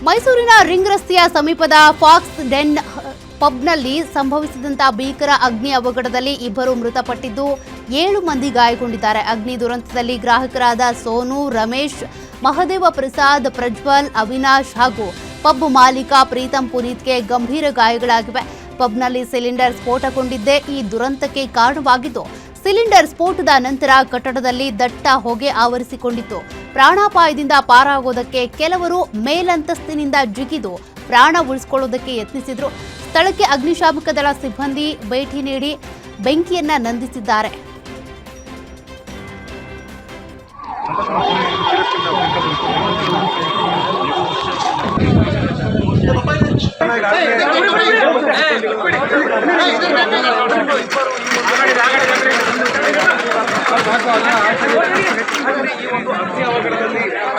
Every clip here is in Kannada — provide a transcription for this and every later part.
ಮೈಸೂರಿನ ರಿಂಗ್ ರಸ್ತೆಯ ಸಮೀಪದ ಫಾಕ್ಸ್ ಡೆನ್ ಪಬ್ನಲ್ಲಿ ಸಂಭವಿಸಿದಂತಹ ಭೀಕರ ಅಗ್ನಿ ಅವಘಡದಲ್ಲಿ ಇಬ್ಬರು ಮೃತಪಟ್ಟಿದ್ದು 7 ಮಂದಿ ಗಾಯಗೊಂಡಿದ್ದಾರೆ. ಅಗ್ನಿ ದುರಂತದಲ್ಲಿ ಗ್ರಾಹಕರಾದ ಸೋನು, ರಮೇಶ್, ಮಹದೇವ ಪ್ರಸಾದ್, ಪ್ರಜ್ವಲ್, ಅವಿನಾಶ್ ಹಾಗೂ ಪಬ್ ಮಾಲೀಕ ಪ್ರೀತಂ ಪುನೀತ್ಗೆ ಗಂಭೀರ ಗಾಯಗಳಾಗಿವೆ. ಪಬ್ನಲ್ಲಿ ಸಿಲಿಂಡರ್ ಸ್ಫೋಟಗೊಂಡಿದ್ದೇ ಈ ದುರಂತಕ್ಕೆ ಕಾರಣವಾಗಿದ್ದು, ಸಿಲಿಂಡರ್ ಸ್ಫೋಟದ ನಂತರ ಕಟ್ಟಡದಲ್ಲಿ ದಟ್ಟ ಹೊಗೆ ಆವರಿಸಿಕೊಂಡಿತ್ತು. ಪ್ರಾಣಾಪಾಯದಿಂದ ಪಾರಾಗೋದಕ್ಕೆ ಕೆಲವರು ಮೇಲಂತಸ್ತಿನಿಂದ ಜಿಗಿದು ಪ್ರಾಣ ಉಳಿಸಿಕೊಳ್ಳುವುದಕ್ಕೆ ಯತ್ನಿಸಿದ್ರು. ಸ್ಥಳಕ್ಕೆ ಅಗ್ನಿಶಾಮಕ ದಳ ಸಿಬ್ಬಂದಿ ಭೇಟಿ ನೀಡಿ ಬೆಂಕಿಯನ್ನ ನಂದಿಸಿದ್ದಾರೆ.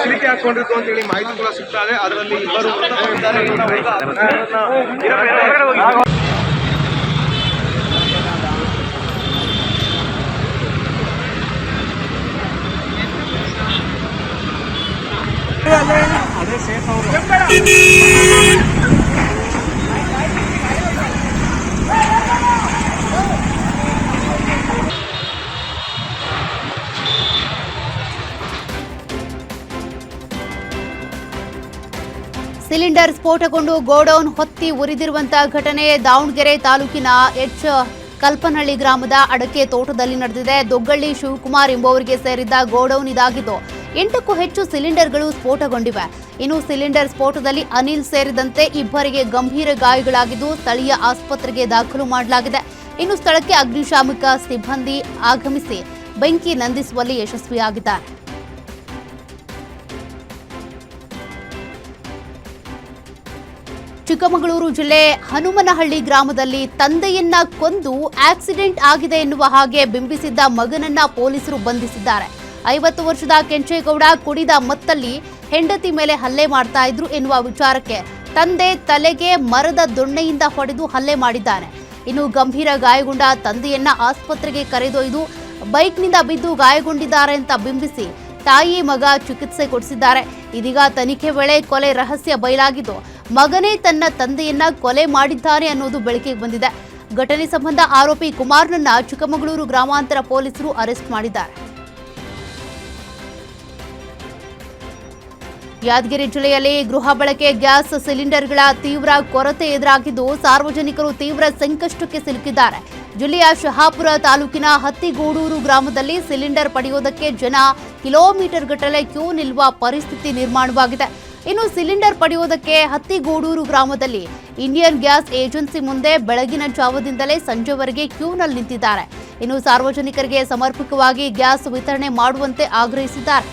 ಸಿಲಿಕೆ ಹಾಕೊಂಡಿತ್ತು ಅಂತ ಹೇಳಿ ಮಾಹಿತಿ ಕೂಡ ಸಿಗ್ತಾ ಇದೆ. ಅದರಲ್ಲಿ ಇಬ್ಬರು ಅದೇ ಸೇಫ್ ಸಿಲಿಂಡರ್ ಸ್ಫೋಟಗೊಂಡು ಗೋಡೌನ್ ಹೊತ್ತಿ ಉರಿದಿರುವಂತಹ ಘಟನೆ ದಾವಣಗೆರೆ ತಾಲೂಕಿನ ಕಲ್ಪನಹಳ್ಳಿ ಗ್ರಾಮದ ಅಡಕೆ ತೋಟದಲ್ಲಿ ನಡೆದಿದೆ. ದೊಗ್ಗಳ್ಳಿ ಶಿವಕುಮಾರ್ ಎಂಬುವರಿಗೆ ಸೇರಿದ್ದ ಗೋಡೌನ್ ಇದಾಗಿದ್ದು 8ಕ್ಕೂ ಹೆಚ್ಚು ಸಿಲಿಂಡರ್ಗಳು ಸ್ಫೋಟಗೊಂಡಿವೆ. ಇನ್ನು ಸಿಲಿಂಡರ್ ಸ್ಫೋಟದಲ್ಲಿ ಅನಿಲ್ ಸೇರಿದಂತೆ ಇಬ್ಬರಿಗೆ ಗಂಭೀರ ಗಾಯಗಳಾಗಿದ್ದು ಸ್ಥಳೀಯ ಆಸ್ಪತ್ರೆಗೆ ದಾಖಲು ಮಾಡಲಾಗಿದೆ. ಇನ್ನು ಸ್ಥಳಕ್ಕೆ ಅಗ್ನಿಶಾಮಕ ಸಿಬ್ಬಂದಿ ಆಗಮಿಸಿ ಬೆಂಕಿ ನಂದಿಸುವಲ್ಲಿ ಯಶಸ್ವಿಯಾಗಿದ್ದಾರೆ. ಚಿಕ್ಕಮಗಳೂರು ಜಿಲ್ಲೆ ಹನುಮನಹಳ್ಳಿ ಗ್ರಾಮದಲ್ಲಿ ತಂದೆಯನ್ನ ಕೊಂದು ಆಕ್ಸಿಡೆಂಟ್ ಆಗಿದೆ ಎನ್ನುವ ಹಾಗೆ ಬಿಂಬಿಸಿದ್ದ ಮಗನನ್ನ ಪೊಲೀಸರು ಬಂಧಿಸಿದ್ದಾರೆ. 50 ವರ್ಷದ ಕೆಂಚೇಗೌಡ ಕುಡಿದ ಮತ್ತಲ್ಲಿ ಹೆಂಡತಿ ಮೇಲೆ ಹಲ್ಲೆ ಮಾಡ್ತಾ ಇದ್ರು ಎನ್ನುವ ವಿಚಾರಕ್ಕೆ ತಂದೆ ತಲೆಗೆ ಮರದ ದೊಣ್ಣೆಯಿಂದ ಹೊಡೆದು ಹಲ್ಲೆ ಮಾಡಿದ್ದಾನೆ. ಇನ್ನು ಗಂಭೀರ ಗಾಯಗೊಂಡ ತಂದೆಯನ್ನ ಆಸ್ಪತ್ರೆಗೆ ಕರೆದೊಯ್ದು ಬೈಕ್ನಿಂದ ಬಿದ್ದು ಗಾಯಗೊಂಡಿದ್ದಾರೆ ಅಂತ ಬಿಂಬಿಸಿ ತಾಯಿ ಮಗ ಚಿಕಿತ್ಸೆ ಕೊಡಿಸಿದ್ದಾರೆ. ಇದೀಗ ತನಿಖೆ ವೇಳೆ ಕೊಲೆ ರಹಸ್ಯ ಬಯಲಾಗಿದ್ದು ಮಗನೇ ತನ್ನ ತಂದೆಯನ್ನ ಕೊಲೆ ಮಾಡಿದ್ದಾನೆ ಅನ್ನೋದು ಬೆಳಕಿಗೆ ಬಂದಿದೆ. ಘಟನೆ ಸಂಬಂಧ ಆರೋಪಿ ಕುಮಾರ್ನನ್ನ ಚಿಕ್ಕಮಗಳೂರು ಗ್ರಾಮಾಂತರ ಪೊಲೀಸರು ಅರೆಸ್ಟ್ ಮಾಡಿದ್ದಾರೆ. ಯಾದಗಿರಿ ಜಿಲ್ಲೆಯಲ್ಲಿ ಗೃಹ ಬಳಕೆ ಗ್ಯಾಸ್ ಸಿಲಿಂಡರ್ಗಳ ತೀವ್ರ ಕೊರತೆ ಎದುರಾಗಿದ್ದು ಸಾರ್ವಜನಿಕರು ತೀವ್ರ ಸಂಕಷ್ಟಕ್ಕೆ ಸಿಲುಕಿದ್ದಾರೆ. ಜಿಲ್ಲೆಯ ಶಹಾಪುರ ತಾಲೂಕಿನ ಹತ್ತಿಗೂಡೂರು ಗ್ರಾಮದಲ್ಲಿ ಸಿಲಿಂಡರ್ ಪಡೆಯುವುದಕ್ಕೆ ಜನ ಕಿಲೋಮೀಟರ್ ಗಟ್ಟಲೆ ಕ್ಯೂ ನಿಲ್ಲುವ ಪರಿಸ್ಥಿತಿ ನಿರ್ಮಾಣವಾಗಿದೆ. ಇನ್ನು ಸಿಲಿಂಡರ್ ಪಡೆಯುವುದಕ್ಕೆ ಹತ್ತಿಗೂಡೂರು ಗ್ರಾಮದಲ್ಲಿ ಇಂಡಿಯನ್ ಗ್ಯಾಸ್ ಏಜೆನ್ಸಿ ಮುಂದೆ ಬೆಳಗಿನ ಜಾವದಿಂದಲೇ ಸಂಜೆವರೆಗೆ ಕ್ಯೂನಲ್ಲಿ ನಿಂತಿದ್ದಾರೆ. ಇನ್ನು ಸಾರ್ವಜನಿಕರಿಗೆ ಸಮರ್ಪಕವಾಗಿ ಗ್ಯಾಸ್ ವಿತರಣೆ ಮಾಡುವಂತೆ ಆಗ್ರಹಿಸಿದ್ದಾರೆ.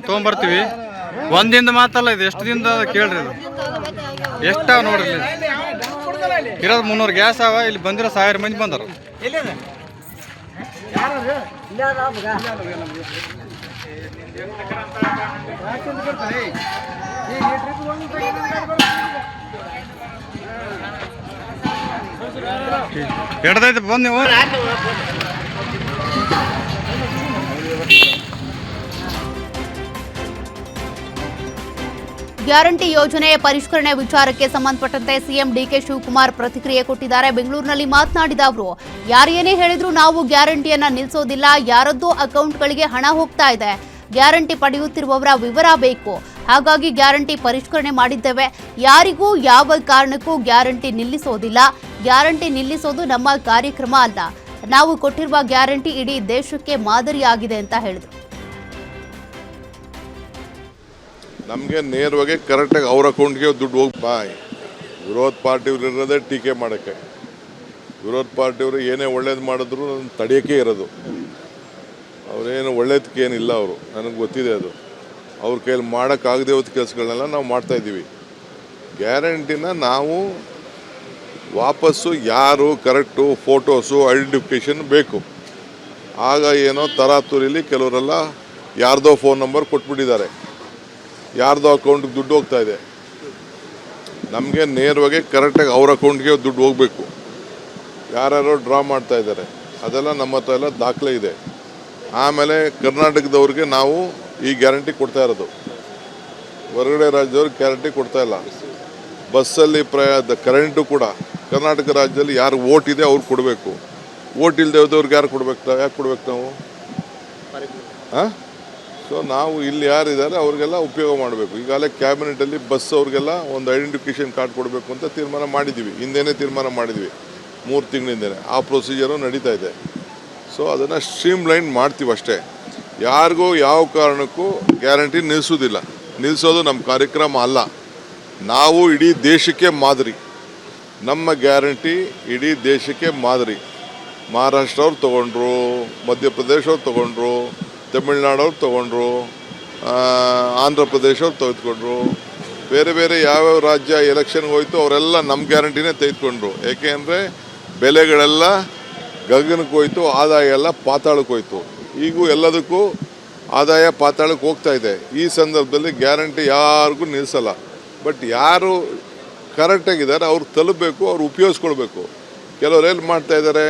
ತೊಗೊಂಬರ್ತೀವಿ. ಒಂದಿಂದ ಮಾತಲ್ಲ, ಇದು ಎಷ್ಟು ದಿನದ ಕೇಳ್ರಿ. ಇದು ಎಷ್ಟಾವ ನೋಡ್ರಿ, ಇರೋದು 300 ಗ್ಯಾಸ್ ಅವ. ಇಲ್ಲಿ ಬಂದಿರೋ 1000 ಮಂದಿ ಬಂದರು. ಎಡ್ದೈತೆ ಬಂದು ನೀವು. ಗ್ಯಾರಂಟಿ ಯೋಜನೆ ಪರಿಷ್ಕರಣೆ ವಿಚಾರಕ್ಕೆ ಸಂಬಂಧಪಟ್ಟಂತೆ ಸಿಎಂ ಡಿಕೆ ಶಿವಕುಮಾರ್ ಪ್ರತಿಕ್ರಿಯೆ ಕೊಟ್ಟಿದ್ದಾರೆ. ಬೆಂಗಳೂರಿನಲ್ಲಿ ಮಾತನಾಡಿದ ಅವರು, ಯಾರೇನೇ ಹೇಳಿದ್ರು ನಾವು ಗ್ಯಾರಂಟಿಯನ್ನ ನಿಲ್ಲಿಸೋದಿಲ್ಲ. ಯಾರದ್ದೋ ಅಕೌಂಟ್ಗಳಿಗೆ ಹಣ ಹೋಗ್ತಾ ಇದೆ. ಗ್ಯಾರಂಟಿ ಪಡೆಯುತ್ತಿರುವವರ ವಿವರ ಬೇಕು. ಹಾಗಾಗಿ ಗ್ಯಾರಂಟಿ ಪರಿಷ್ಕರಣೆ ಮಾಡಿದ್ದೇವೆ. ಯಾರಿಗೂ ಯಾವ ಕಾರಣಕ್ಕೂ ಗ್ಯಾರಂಟಿ ನಿಲ್ಲಿಸೋದಿಲ್ಲ. ಗ್ಯಾರಂಟಿ ನಿಲ್ಲಿಸೋದು ನಮ್ಮ ಕಾರ್ಯಕ್ರಮ ಅಲ್ಲ. ನಾವು ಕೊಟ್ಟಿರುವ ಗ್ಯಾರಂಟಿ ಇಡೀ ದೇಶಕ್ಕೆ ಮಾದರಿಯಾಗಿದೆ ಅಂತ ಹೇಳಿದರು. ನಮಗೆ ನೇರವಾಗಿ ಕರೆಕ್ಟಾಗಿ ಅವ್ರ ಅಕೌಂಟ್ಗೆ ದುಡ್ಡು ಹೋಗಿ ವಿರೋಧ ಪಾರ್ಟಿಯವ್ರು ಇರೋದೇ ಟೀಕೆ ಮಾಡೋಕ್ಕೆ. ವಿರೋಧ ಪಾರ್ಟಿಯವರು ಏನೇ ಒಳ್ಳೇದು ಮಾಡಿದ್ರು ಅದನ್ನು ತಡೆಯೋಕ್ಕೆ ಇರೋದು. ಅವರೇನು ಒಳ್ಳೇದಕ್ಕೆ ಏನಿಲ್ಲ. ಅವರು ನನಗೆ ಗೊತ್ತಿದೆ. ಅದು ಅವ್ರ ಕೈಯಲ್ಲಿ ಮಾಡೋಕ್ಕಾಗದೇ ಹೋದ ಕೆಲಸಗಳನ್ನೆಲ್ಲ ನಾವು ಮಾಡ್ತಾಯಿದ್ದೀವಿ. ಗ್ಯಾರಂಟಿನ ನಾವು ವಾಪಸ್ಸು ಯಾರು ಕರೆಕ್ಟು ಫೋಟೋಸು ಐಡೆಂಟಿಫಿಕೇಷನ್ ಬೇಕು. ಆಗ ಏನೋ ತರಾತುರಿಲಿ ಕೆಲವರೆಲ್ಲ ಯಾರ್ದೋ ಫೋನ್ ನಂಬರ್ ಕೊಟ್ಬಿಟ್ಟಿದ್ದಾರೆ, ಯಾರ್ದೋ ಅಕೌಂಟ್ಗೆ ದುಡ್ಡು ಹೋಗ್ತಾ ಇದೆ. ನಮಗೆ ನೇರವಾಗಿ ಕರೆಕ್ಟಾಗಿ ಅವ್ರ ಅಕೌಂಟ್ಗೆ ದುಡ್ಡು ಹೋಗಬೇಕು. ಯಾರ್ಯಾರೋ ಡ್ರಾ ಮಾಡ್ತಾ ಇದ್ದಾರೆ. ಅದೆಲ್ಲ ನಮ್ಮ ಹತ್ರ ಎಲ್ಲ ದಾಖಲೆ ಇದೆ. ಆಮೇಲೆ ಕರ್ನಾಟಕದವ್ರಿಗೆ ನಾವು ಈ ಗ್ಯಾರಂಟಿ ಕೊಡ್ತಾ ಇರೋದು, ಹೊರಗಡೆ ರಾಜ್ಯದವ್ರಿಗೆ ಗ್ಯಾರಂಟಿ ಕೊಡ್ತಾ ಇಲ್ಲ. ಬಸ್ಸಲ್ಲಿ ಕರೆಂಟು ಕೂಡ ಕರ್ನಾಟಕ ರಾಜ್ಯದಲ್ಲಿ ಯಾರು ಓಟ್ ಇದೆ ಅವ್ರಿಗೆ ಕೊಡಬೇಕು. ಓಟ್ ಇಲ್ಲದೆ ಹೋದವ್ರಿಗೆ ಯಾರು ಕೊಡ್ಬೇಕು? ಯಾಕೆ ಕೊಡ್ಬೇಕು ನಾವು? ಹಾಂ, ಸೊ ನಾವು ಇಲ್ಲಿ ಯಾರಿದ್ದಾರೆ ಅವ್ರಿಗೆಲ್ಲ ಉಪಯೋಗ ಮಾಡಬೇಕು. ಈಗಾಗಲೇ ಕ್ಯಾಬಿನೆಟಲ್ಲಿ ಬಸ್ ಅವ್ರಿಗೆಲ್ಲ ಒಂದು ಐಡೆಂಟಿಫಿಕೇಷನ್ ಕಾರ್ಡ್ ಕೊಡಬೇಕು ಅಂತ ತೀರ್ಮಾನ ಮಾಡಿದ್ದೀವಿ. ಹಿಂದೆನೇ ತೀರ್ಮಾನ ಮಾಡಿದ್ವಿ, 3 ತಿಂಗಳಿಂದನೇ. ಆ ಪ್ರೊಸೀಜರು ನಡೀತಾ ಇದೆ. ಸೊ ಅದನ್ನು ಸ್ಟ್ರೀಮ್ಲೈನ್ ಮಾಡ್ತೀವಿ ಅಷ್ಟೇ. ಯಾರಿಗೂ ಯಾವ ಕಾರಣಕ್ಕೂ ಗ್ಯಾರಂಟಿ ನಿಲ್ಲಿಸೋದಿಲ್ಲ. ನಿಲ್ಲಿಸೋದು ನಮ್ಮ ಕಾರ್ಯಕ್ರಮ ಅಲ್ಲ. ನಾವು ಇಡೀ ದೇಶಕ್ಕೆ ಮಾದರಿ. ನಮ್ಮ ಗ್ಯಾರಂಟಿ ಇಡೀ ದೇಶಕ್ಕೆ ಮಾದರಿ. ಮಹಾರಾಷ್ಟ್ರ ಅವ್ರು ತೊಗೊಂಡ್ರು, ಮಧ್ಯಪ್ರದೇಶ ಅವ್ರು ತೊಗೊಂಡ್ರು, ತಮಿಳ್ನಾಡವ್ರು ತೊಗೊಂಡ್ರು, ಆಂಧ್ರ ಪ್ರದೇಶ ಅವ್ರು ತೆಗೆದುಕೊಂಡ್ರು, ಬೇರೆ ಬೇರೆ ಯಾವ್ಯಾವ ರಾಜ್ಯ ಎಲೆಕ್ಷನ್ಗೆ ಹೋಯ್ತು ಅವರೆಲ್ಲ ನಮ್ಮ ಗ್ಯಾರಂಟಿನೇ ತೆಗೆದುಕೊಂಡ್ರು. ಏಕೆಂದರೆ ಬೆಲೆಗಳೆಲ್ಲ ಗಗನಕ್ಕೆ ಹೋಯ್ತು, ಆದಾಯ ಎಲ್ಲ ಪಾತಾಳಕ್ಕೆ ಹೋಯ್ತು. ಈಗೂ ಎಲ್ಲದಕ್ಕೂ ಆದಾಯ ಪಾತಾಳಕ್ಕೆ ಹೋಗ್ತಾ ಇದೆ. ಈ ಸಂದರ್ಭದಲ್ಲಿ ಗ್ಯಾರಂಟಿ ಯಾರಿಗೂ ನಿಲ್ಲಿಸಲ್ಲ. ಬಟ್ ಯಾರು ಕರೆಕ್ಟಾಗಿದ್ದಾರೆ ಅವ್ರು ತಲುಪಬೇಕು, ಅವ್ರು ಉಪಯೋಗಿಸ್ಕೊಳ್ಬೇಕು. ಕೆಲವ್ರು ಏನು ಮಾಡ್ತಾ ಇದ್ದಾರೆ,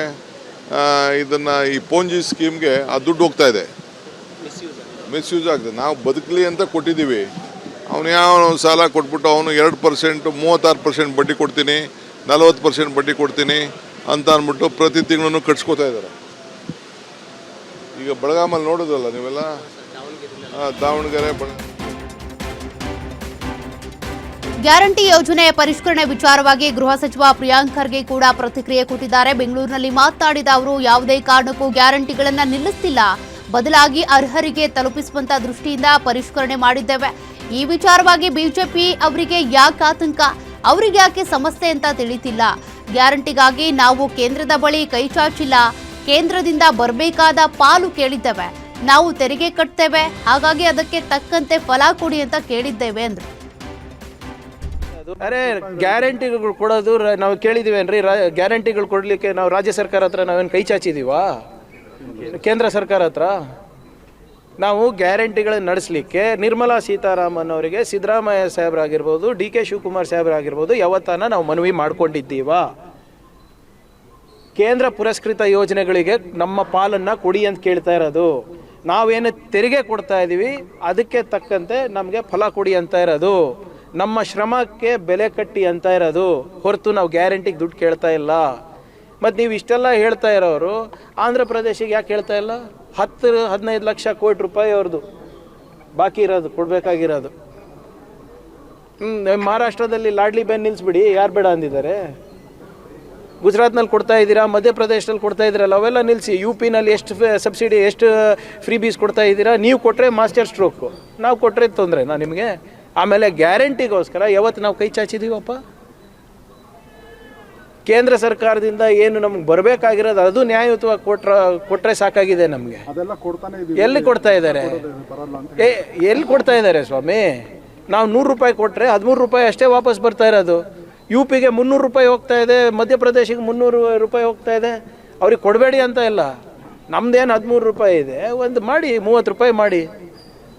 ಇದನ್ನು ಈ ಪೋಂಜಿ ಸ್ಕೀಮ್ಗೆ ಆ ದುಡ್ಡು ಹೋಗ್ತಾ ಇದೆ, ಮಿಸ್ಯೂಸ್ ಆಗ್ತದೆ. ನಾವು ಬದುಕಲಿ ಅಂತ ಕೊಟ್ಟಿದ್ದೀವಿ. ಅವನು ಯಾವ ಸಾಲ ಕೊಟ್ಬಿಟ್ಟು ಅವನು 2%, 36% ಬಡ್ಡಿ ಕೊಡ್ತೀನಿ, 40% ಬಡ್ಡಿ ಕೊಡ್ತೀನಿ ಅಂತ ಅಂದ್ಬಿಟ್ಟು ಪ್ರತಿ ತಿಂಗಳು ಕಟ್ಸ್ಕೊತಾ ಇದ್ದಾರೆ. ಈಗ ಬೆಳಗಾಮಲ್ಲಿ ನೋಡೋದಲ್ಲ ನೀವೆಲ್ಲ, ದಾವಣಗೆರೆ ಗ್ಯಾರಂಟಿ ಯೋಜನೆ ಪರಿಷ್ಕರಣೆ ವಿಚಾರವಾಗಿ ಗೃಹ ಸಚಿವ ಪ್ರಿಯಾಂಕ್ ಖರ್ಗೆ ಕೂಡ ಪ್ರತಿಕ್ರಿಯೆ ಕೊಟ್ಟಿದ್ದಾರೆ. ಬೆಂಗಳೂರಿನಲ್ಲಿ ಮಾತನಾಡಿದ ಅವರು, ಯಾವುದೇ ಕಾರಣಕ್ಕೂ ಗ್ಯಾರಂಟಿಗಳನ್ನು ನಿಲ್ಲಿಸ್ತಿಲ್ಲ, ಬದಲಾಗಿ ಅರ್ಹರಿಗೆ ತಲುಪಿಸುವಂತ ದೃಷ್ಟಿಯಿಂದ ಪರಿಷ್ಕರಣೆ ಮಾಡಿದ್ದೇವೆ. ಈ ವಿಚಾರವಾಗಿ ಬಿಜೆಪಿ ಅವರಿಗೆ ಯಾಕೆ ಆತಂಕ, ಅವರಿಗೆ ಯಾಕೆ ಸಮಸ್ಯೆ ಅಂತ ತಿಳಿತಿಲ್ಲ. ಗ್ಯಾರಂಟಿಗಾಗಿ ನಾವು ಕೇಂದ್ರದ ಬಳಿ ಕೈ ಚಾಚಿಲ್ಲ, ಕೇಂದ್ರದಿಂದ ಬರಬೇಕಾದ ಪಾಲು ಕೇಳಿದ್ದೇವೆ. ನಾವು ತೆರಿಗೆ ಕಟ್ತೇವೆ, ಹಾಗಾಗಿ ಅದಕ್ಕೆ ತಕ್ಕಂತೆ ಫಲ ಕೊಡಿ ಅಂತ ಕೇಳಿದ್ದೇವೆ ಅಂದ್ರು. ಅರೆ ಗ್ಯಾರಂಟಿಗಳು ಕೊಡೋದು ನಾವು ಕೇಳಿದೀವೇನ್ರಿ? ಗ್ಯಾರಂಟಿಗಳು ಕೊಡಲಿಕ್ಕೆ ನಾವು ರಾಜ್ಯ ಸರ್ಕಾರ ಹತ್ರ ನಾವೇನು ಕೈ ಚಾಚಿದೀವಾ? ಕೇಂದ್ರ ಸರ್ಕಾರ ಹತ್ರ ನಾವು ಗ್ಯಾರಂಟಿಗಳನ್ನು ನಡೆಸಲಿಕ್ಕೆ ನಿರ್ಮಲಾ ಸೀತಾರಾಮನ್ ಅವರಿಗೆ, ಸಿದ್ದರಾಮಯ್ಯ ಸಾಹೇಬರಾಗಿರ್ಬೋದು, DK ಶಿವಕುಮಾರ್ ಸಾಹೇಬರಾಗಿರ್ಬೋದು, ಯಾವತ್ತಾನ ನಾವು ಮನವಿ ಮಾಡ್ಕೊಂಡಿದ್ದೀವಾ? ಕೇಂದ್ರ ಪುರಸ್ಕೃತ ಯೋಜನೆಗಳಿಗೆ ನಮ್ಮ ಪಾಲನ್ನು ಕೊಡಿ ಅಂತ ಕೇಳ್ತಾ ಇರೋದು. ನಾವೇನು ತೆರಿಗೆ ಕೊಡ್ತಾ ಇದ್ದೀವಿ ಅದಕ್ಕೆ ತಕ್ಕಂತೆ ನಮಗೆ ಫಲ ಕೊಡಿ ಅಂತ ಇರೋದು. ನಮ್ಮ ಶ್ರಮಕ್ಕೆ ಬೆಲೆ ಕಟ್ಟಿ ಅಂತ ಇರೋದು ಹೊರತು ನಾವು ಗ್ಯಾರಂಟಿಗೆ ದುಡ್ಡು ಕೇಳ್ತಾ ಇಲ್ಲ. ಮತ್ತು ನೀವು ಇಷ್ಟೆಲ್ಲ ಹೇಳ್ತಾ ಇರೋರು ಆಂಧ್ರ ಪ್ರದೇಶಿಗೆ ಯಾಕೆ ಹೇಳ್ತಾ ಇಲ್ಲ? 10-15 ಲಕ್ಷ ಕೋಟಿ ರೂಪಾಯಿ ಅವ್ರದ್ದು ಬಾಕಿ ಇರೋದು, ಕೊಡಬೇಕಾಗಿರೋದು. ಮಹಾರಾಷ್ಟ್ರದಲ್ಲಿ ಲಾಡ್ಲಿ ಬೆನ್ ನಿಲ್ಲಿಸ್ಬಿಡಿ, ಯಾರು ಬೇಡ ಅಂದಿದ್ದಾರೆ? ಗುಜರಾತ್ನಲ್ಲಿ ಕೊಡ್ತಾ ಇದ್ದೀರಾ, ಮಧ್ಯಪ್ರದೇಶದಲ್ಲಿ ಕೊಡ್ತಾ ಇದ್ದೀರಲ್ಲ, ಅವೆಲ್ಲ ನಿಲ್ಲಿಸಿ. UPನಲ್ಲಿ ಎಷ್ಟು ಸಬ್ಸಿಡಿ, ಎಷ್ಟು ಫ್ರೀ ಬೀಸ್ ಕೊಡ್ತಾ ಇದ್ದೀರಾ? ನೀವು ಕೊಟ್ಟರೆ ಮಾಸ್ಟರ್ ಸ್ಟ್ರೋಕು, ನಾವು ಕೊಟ್ಟರೆ ತೊಂದರೆನಾ ನಿಮಗೆ? ಆಮೇಲೆ ಗ್ಯಾರಂಟಿಗೋಸ್ಕರ ಯಾವತ್ತು ನಾವು ಕೈ ಚಾಚಿದ್ದೀವಪ್ಪ? ಕೇಂದ್ರ ಸರ್ಕಾರದಿಂದ ಏನು ನಮ್ಗೆ ಬರಬೇಕಾಗಿರೋದು ಅದು ನ್ಯಾಯಯುತವಾಗಿ ಕೊಟ್ಟರೆ ಸಾಕಾಗಿದೆ ನಮಗೆ. ಎಲ್ಲಿ ಕೊಡ್ತಾ ಇದ್ದಾರೆ? ಎಲ್ಲಿ ಕೊಡ್ತಾ ಇದ್ದಾರೆ ಸ್ವಾಮಿ? ನಾವು 100 ರೂಪಾಯಿ ಕೊಟ್ಟರೆ 13 ರೂಪಾಯಿ ಅಷ್ಟೇ ವಾಪಸ್ ಬರ್ತಾ ಇರೋದು. UPಗೆ 300 ರೂಪಾಯಿ ಹೋಗ್ತಾ ಇದೆ, ಮಧ್ಯಪ್ರದೇಶಿಗೆ 300 ರೂಪಾಯಿ ಹೋಗ್ತಾ ಇದೆ. ಅವ್ರಿಗೆ ಕೊಡಬೇಡಿ ಅಂತ ಇಲ್ಲ. ನಮ್ದೇನು 13 ರೂಪಾಯಿ ಇದೆ, ಒಂದು ಮಾಡಿ 30 ರೂಪಾಯಿ ಮಾಡಿ.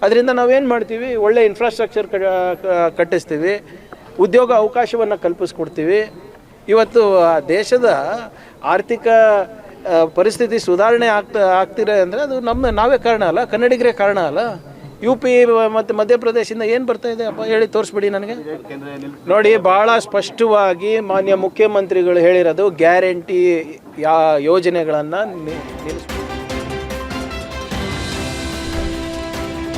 ಅದರಿಂದ ನಾವೇನು ಮಾಡ್ತೀವಿ? ಒಳ್ಳೆ ಇನ್ಫ್ರಾಸ್ಟ್ರಕ್ಚರ್ ಕಟ್ಟಿಸ್ತೀವಿ, ಉದ್ಯೋಗ ಅವಕಾಶವನ್ನು ಕಲ್ಪಿಸ್ಕೊಡ್ತೀವಿ. ಇವತ್ತು ದೇಶದ ಆರ್ಥಿಕ ಪರಿಸ್ಥಿತಿ ಸುಧಾರಣೆ ಆಗ್ತಿದೆ ಅಂದರೆ ಅದು ನಾವೇ ಕಾರಣ ಅಲ್ಲ, ಕನ್ನಡಿಗರೇ ಕಾರಣ ಅಲ್ಲ. UP ಮತ್ತು ಮಧ್ಯಪ್ರದೇಶದಿಂದ ಏನು ಬರ್ತಾ ಇದೆ ಅಪ್ಪ ಹೇಳಿ ತೋರಿಸ್ಬಿಡಿ ನನಗೆ. ನೋಡಿ, ಭಾಳ ಸ್ಪಷ್ಟವಾಗಿ ಮಾನ್ಯ ಮುಖ್ಯಮಂತ್ರಿಗಳು ಹೇಳಿರೋದು, ಗ್ಯಾರಂಟಿ ಯೋಜನೆಗಳನ್ನು ನಿಲ್ಲಿಸ್ಬೇಕು.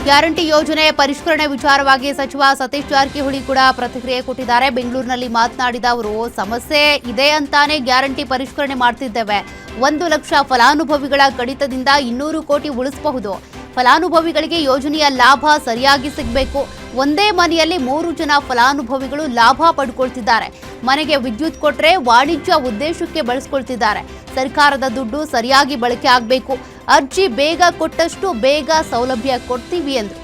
ಗ್ಯಾರಂಟಿ ಯೋಜನೆ ಪರಿಷ್ಕರಣೆ ವಿಚಾರವಾಗಿ ಸಚಿವ ಸತೀಶ್ ಜಾರಕಿಹೊಳಿ ಕೂಡ ಪ್ರತಿಕ್ರಿಯೆ ಕೊಟ್ಟಿದ್ದಾರೆ. ಬೆಂಗಳೂರಿನಲ್ಲಿ ಮಾತನಾಡಿದ ಅವರು, ಸಮಸ್ಯೆ ಇದೆ ಅಂತಾನೆ ಗ್ಯಾರಂಟಿ ಪರಿಷ್ಕರಣೆ ಮಾಡ್ತಿದ್ದೇವೆ. 1 ಲಕ್ಷ ಫಲಾನುಭವಿಗಳ ಕಡಿತದಿಂದ 200 ಕೋಟಿ ಉಳಿಸಬಹುದು. ಫಲಾನುಭವಿಗಳಿಗೆ ಯೋಜನೆಯ ಲಾಭ ಸರಿಯಾಗಿ ಸಿಗಬೇಕು. ಒಂದೇ ಮನೆಯಲ್ಲಿ 3 ಜನ ಫಲಾನುಭವಿಗಳು ಲಾಭ ಪಡ್ಕೊಳ್ತಿದ್ದಾರೆ. ಮನೆಗೆ ವಿದ್ಯುತ್ ಕೊಟ್ಟರೆ ವಾಣಿಜ್ಯ ಉದ್ದೇಶಕ್ಕೆ ಬಳಸ್ಕೊಳ್ತಿದ್ದಾರೆ. ಸರ್ಕಾರದ ದುಡ್ಡು ಸರಿಯಾಗಿ ಬಳಕೆ ಆಗಬೇಕು. ಅರ್ಜಿ ಬೇಗ ಕೊಟ್ಟಷ್ಟು ಬೇಗ ಸೌಲಭ್ಯ ಕೊಡ್ತೀವಿ ಎಂದರು.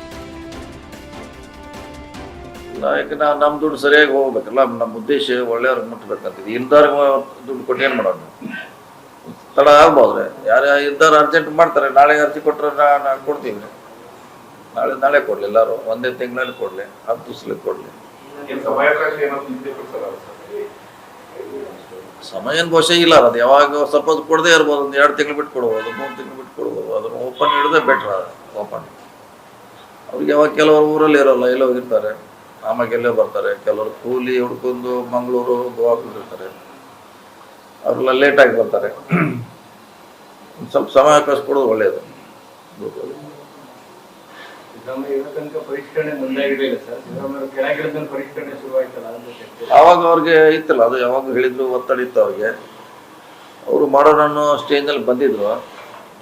ನಮ್ಮ ದುಡ್ಡು ಸರಿಯಾಗಿ ಹೋಗ್ಬೇಕಲ್ಲ, ನಮ್ಮ ಉದ್ದೇಶ ಒಳ್ಳೆಯವ್ರಿಗೆ ಮುಟ್ಟಬೇಕಂತಿದೆ. ಇಲ್ದವ್ರಿಗೆ ದುಡ್ಡು ಕೊಟ್ಟು ಏನು ಮಾಡೋದು? ತಡ ಆಗ್ಬೋದ್ರೆ ಯಾರು ಇದ್ದವ್ರು ಅರ್ಜೆಂಟ್ ಮಾಡ್ತಾರೆ. ನಾಳೆ ಅರ್ಜಿ ಕೊಟ್ಟರೆ ನಾನು ಕೊಡ್ತೀವಿ. ನಾಳೆ ಕೊಡಲಿ, ಎಲ್ಲರೂ ಒಂದೇ ತಿಂಗಳಲ್ಲಿ ಕೊಡಲಿ, 10 ದಿವಸದಲ್ಲಿ ಕೊಡಲಿ. ಸಮಯ ಏನು ಬಹುಶಃ ಇಲ್ಲ, ಅದು ಯಾವಾಗ ಸ್ವಲ್ಪ ಹೊತ್ತು ಕೊಡದೇ ಇರ್ಬೋದು, ಒಂದು 2 ತಿಂಗಳು ಬಿಟ್ಟು ಕೊಡ್ಬೋದು, 3 ತಿಂಗಳು ಬಿಟ್ಟು ಕೊಡ್ಬೋದು. ಅದನ್ನು ಓಪನ್ ಹಿಡಿದ್ರೆ ಬೆಟ್ರ್. ಅದು ಓಪನ್ ಅವ್ರಿಗೆ ಯಾವಾಗ ಕೆಲವರು ಊರಲ್ಲಿ ಇರೋಲ್ಲ, ಎಲ್ಲೋ ಹೋಗಿರ್ತಾರೆ, ಆಮೇಲೆ ಎಲ್ಲೇ ಬರ್ತಾರೆ. ಕೆಲವರು ಕೂಲಿ ಹುಡ್ಕೊಂಡು ಮಂಗಳೂರು ಗೋವಾ ಹೋಗಿರ್ತಾರೆ, ಅವರೆಲ್ಲ ಲೇಟಾಗಿ ಬರ್ತಾರೆ. ಒಂದು ಸ್ವಲ್ಪ ಸಮಯ ಕೊಡೋದು ಒಳ್ಳೆಯದು. ಆವಾಗ ಅವ್ರಿಗೆ ಇತ್ತಲ್ಲ, ಅದು ಯಾವಾಗ ಹೇಳಿದ್ರು, ಒತ್ತಡ ಇತ್ತು ಅವ್ರಿಗೆ. ಅವರು ಮಾಡೋಣ ಸ್ಟೇಜ್ನಲ್ಲಿ ಬಂದಿದ್ರು,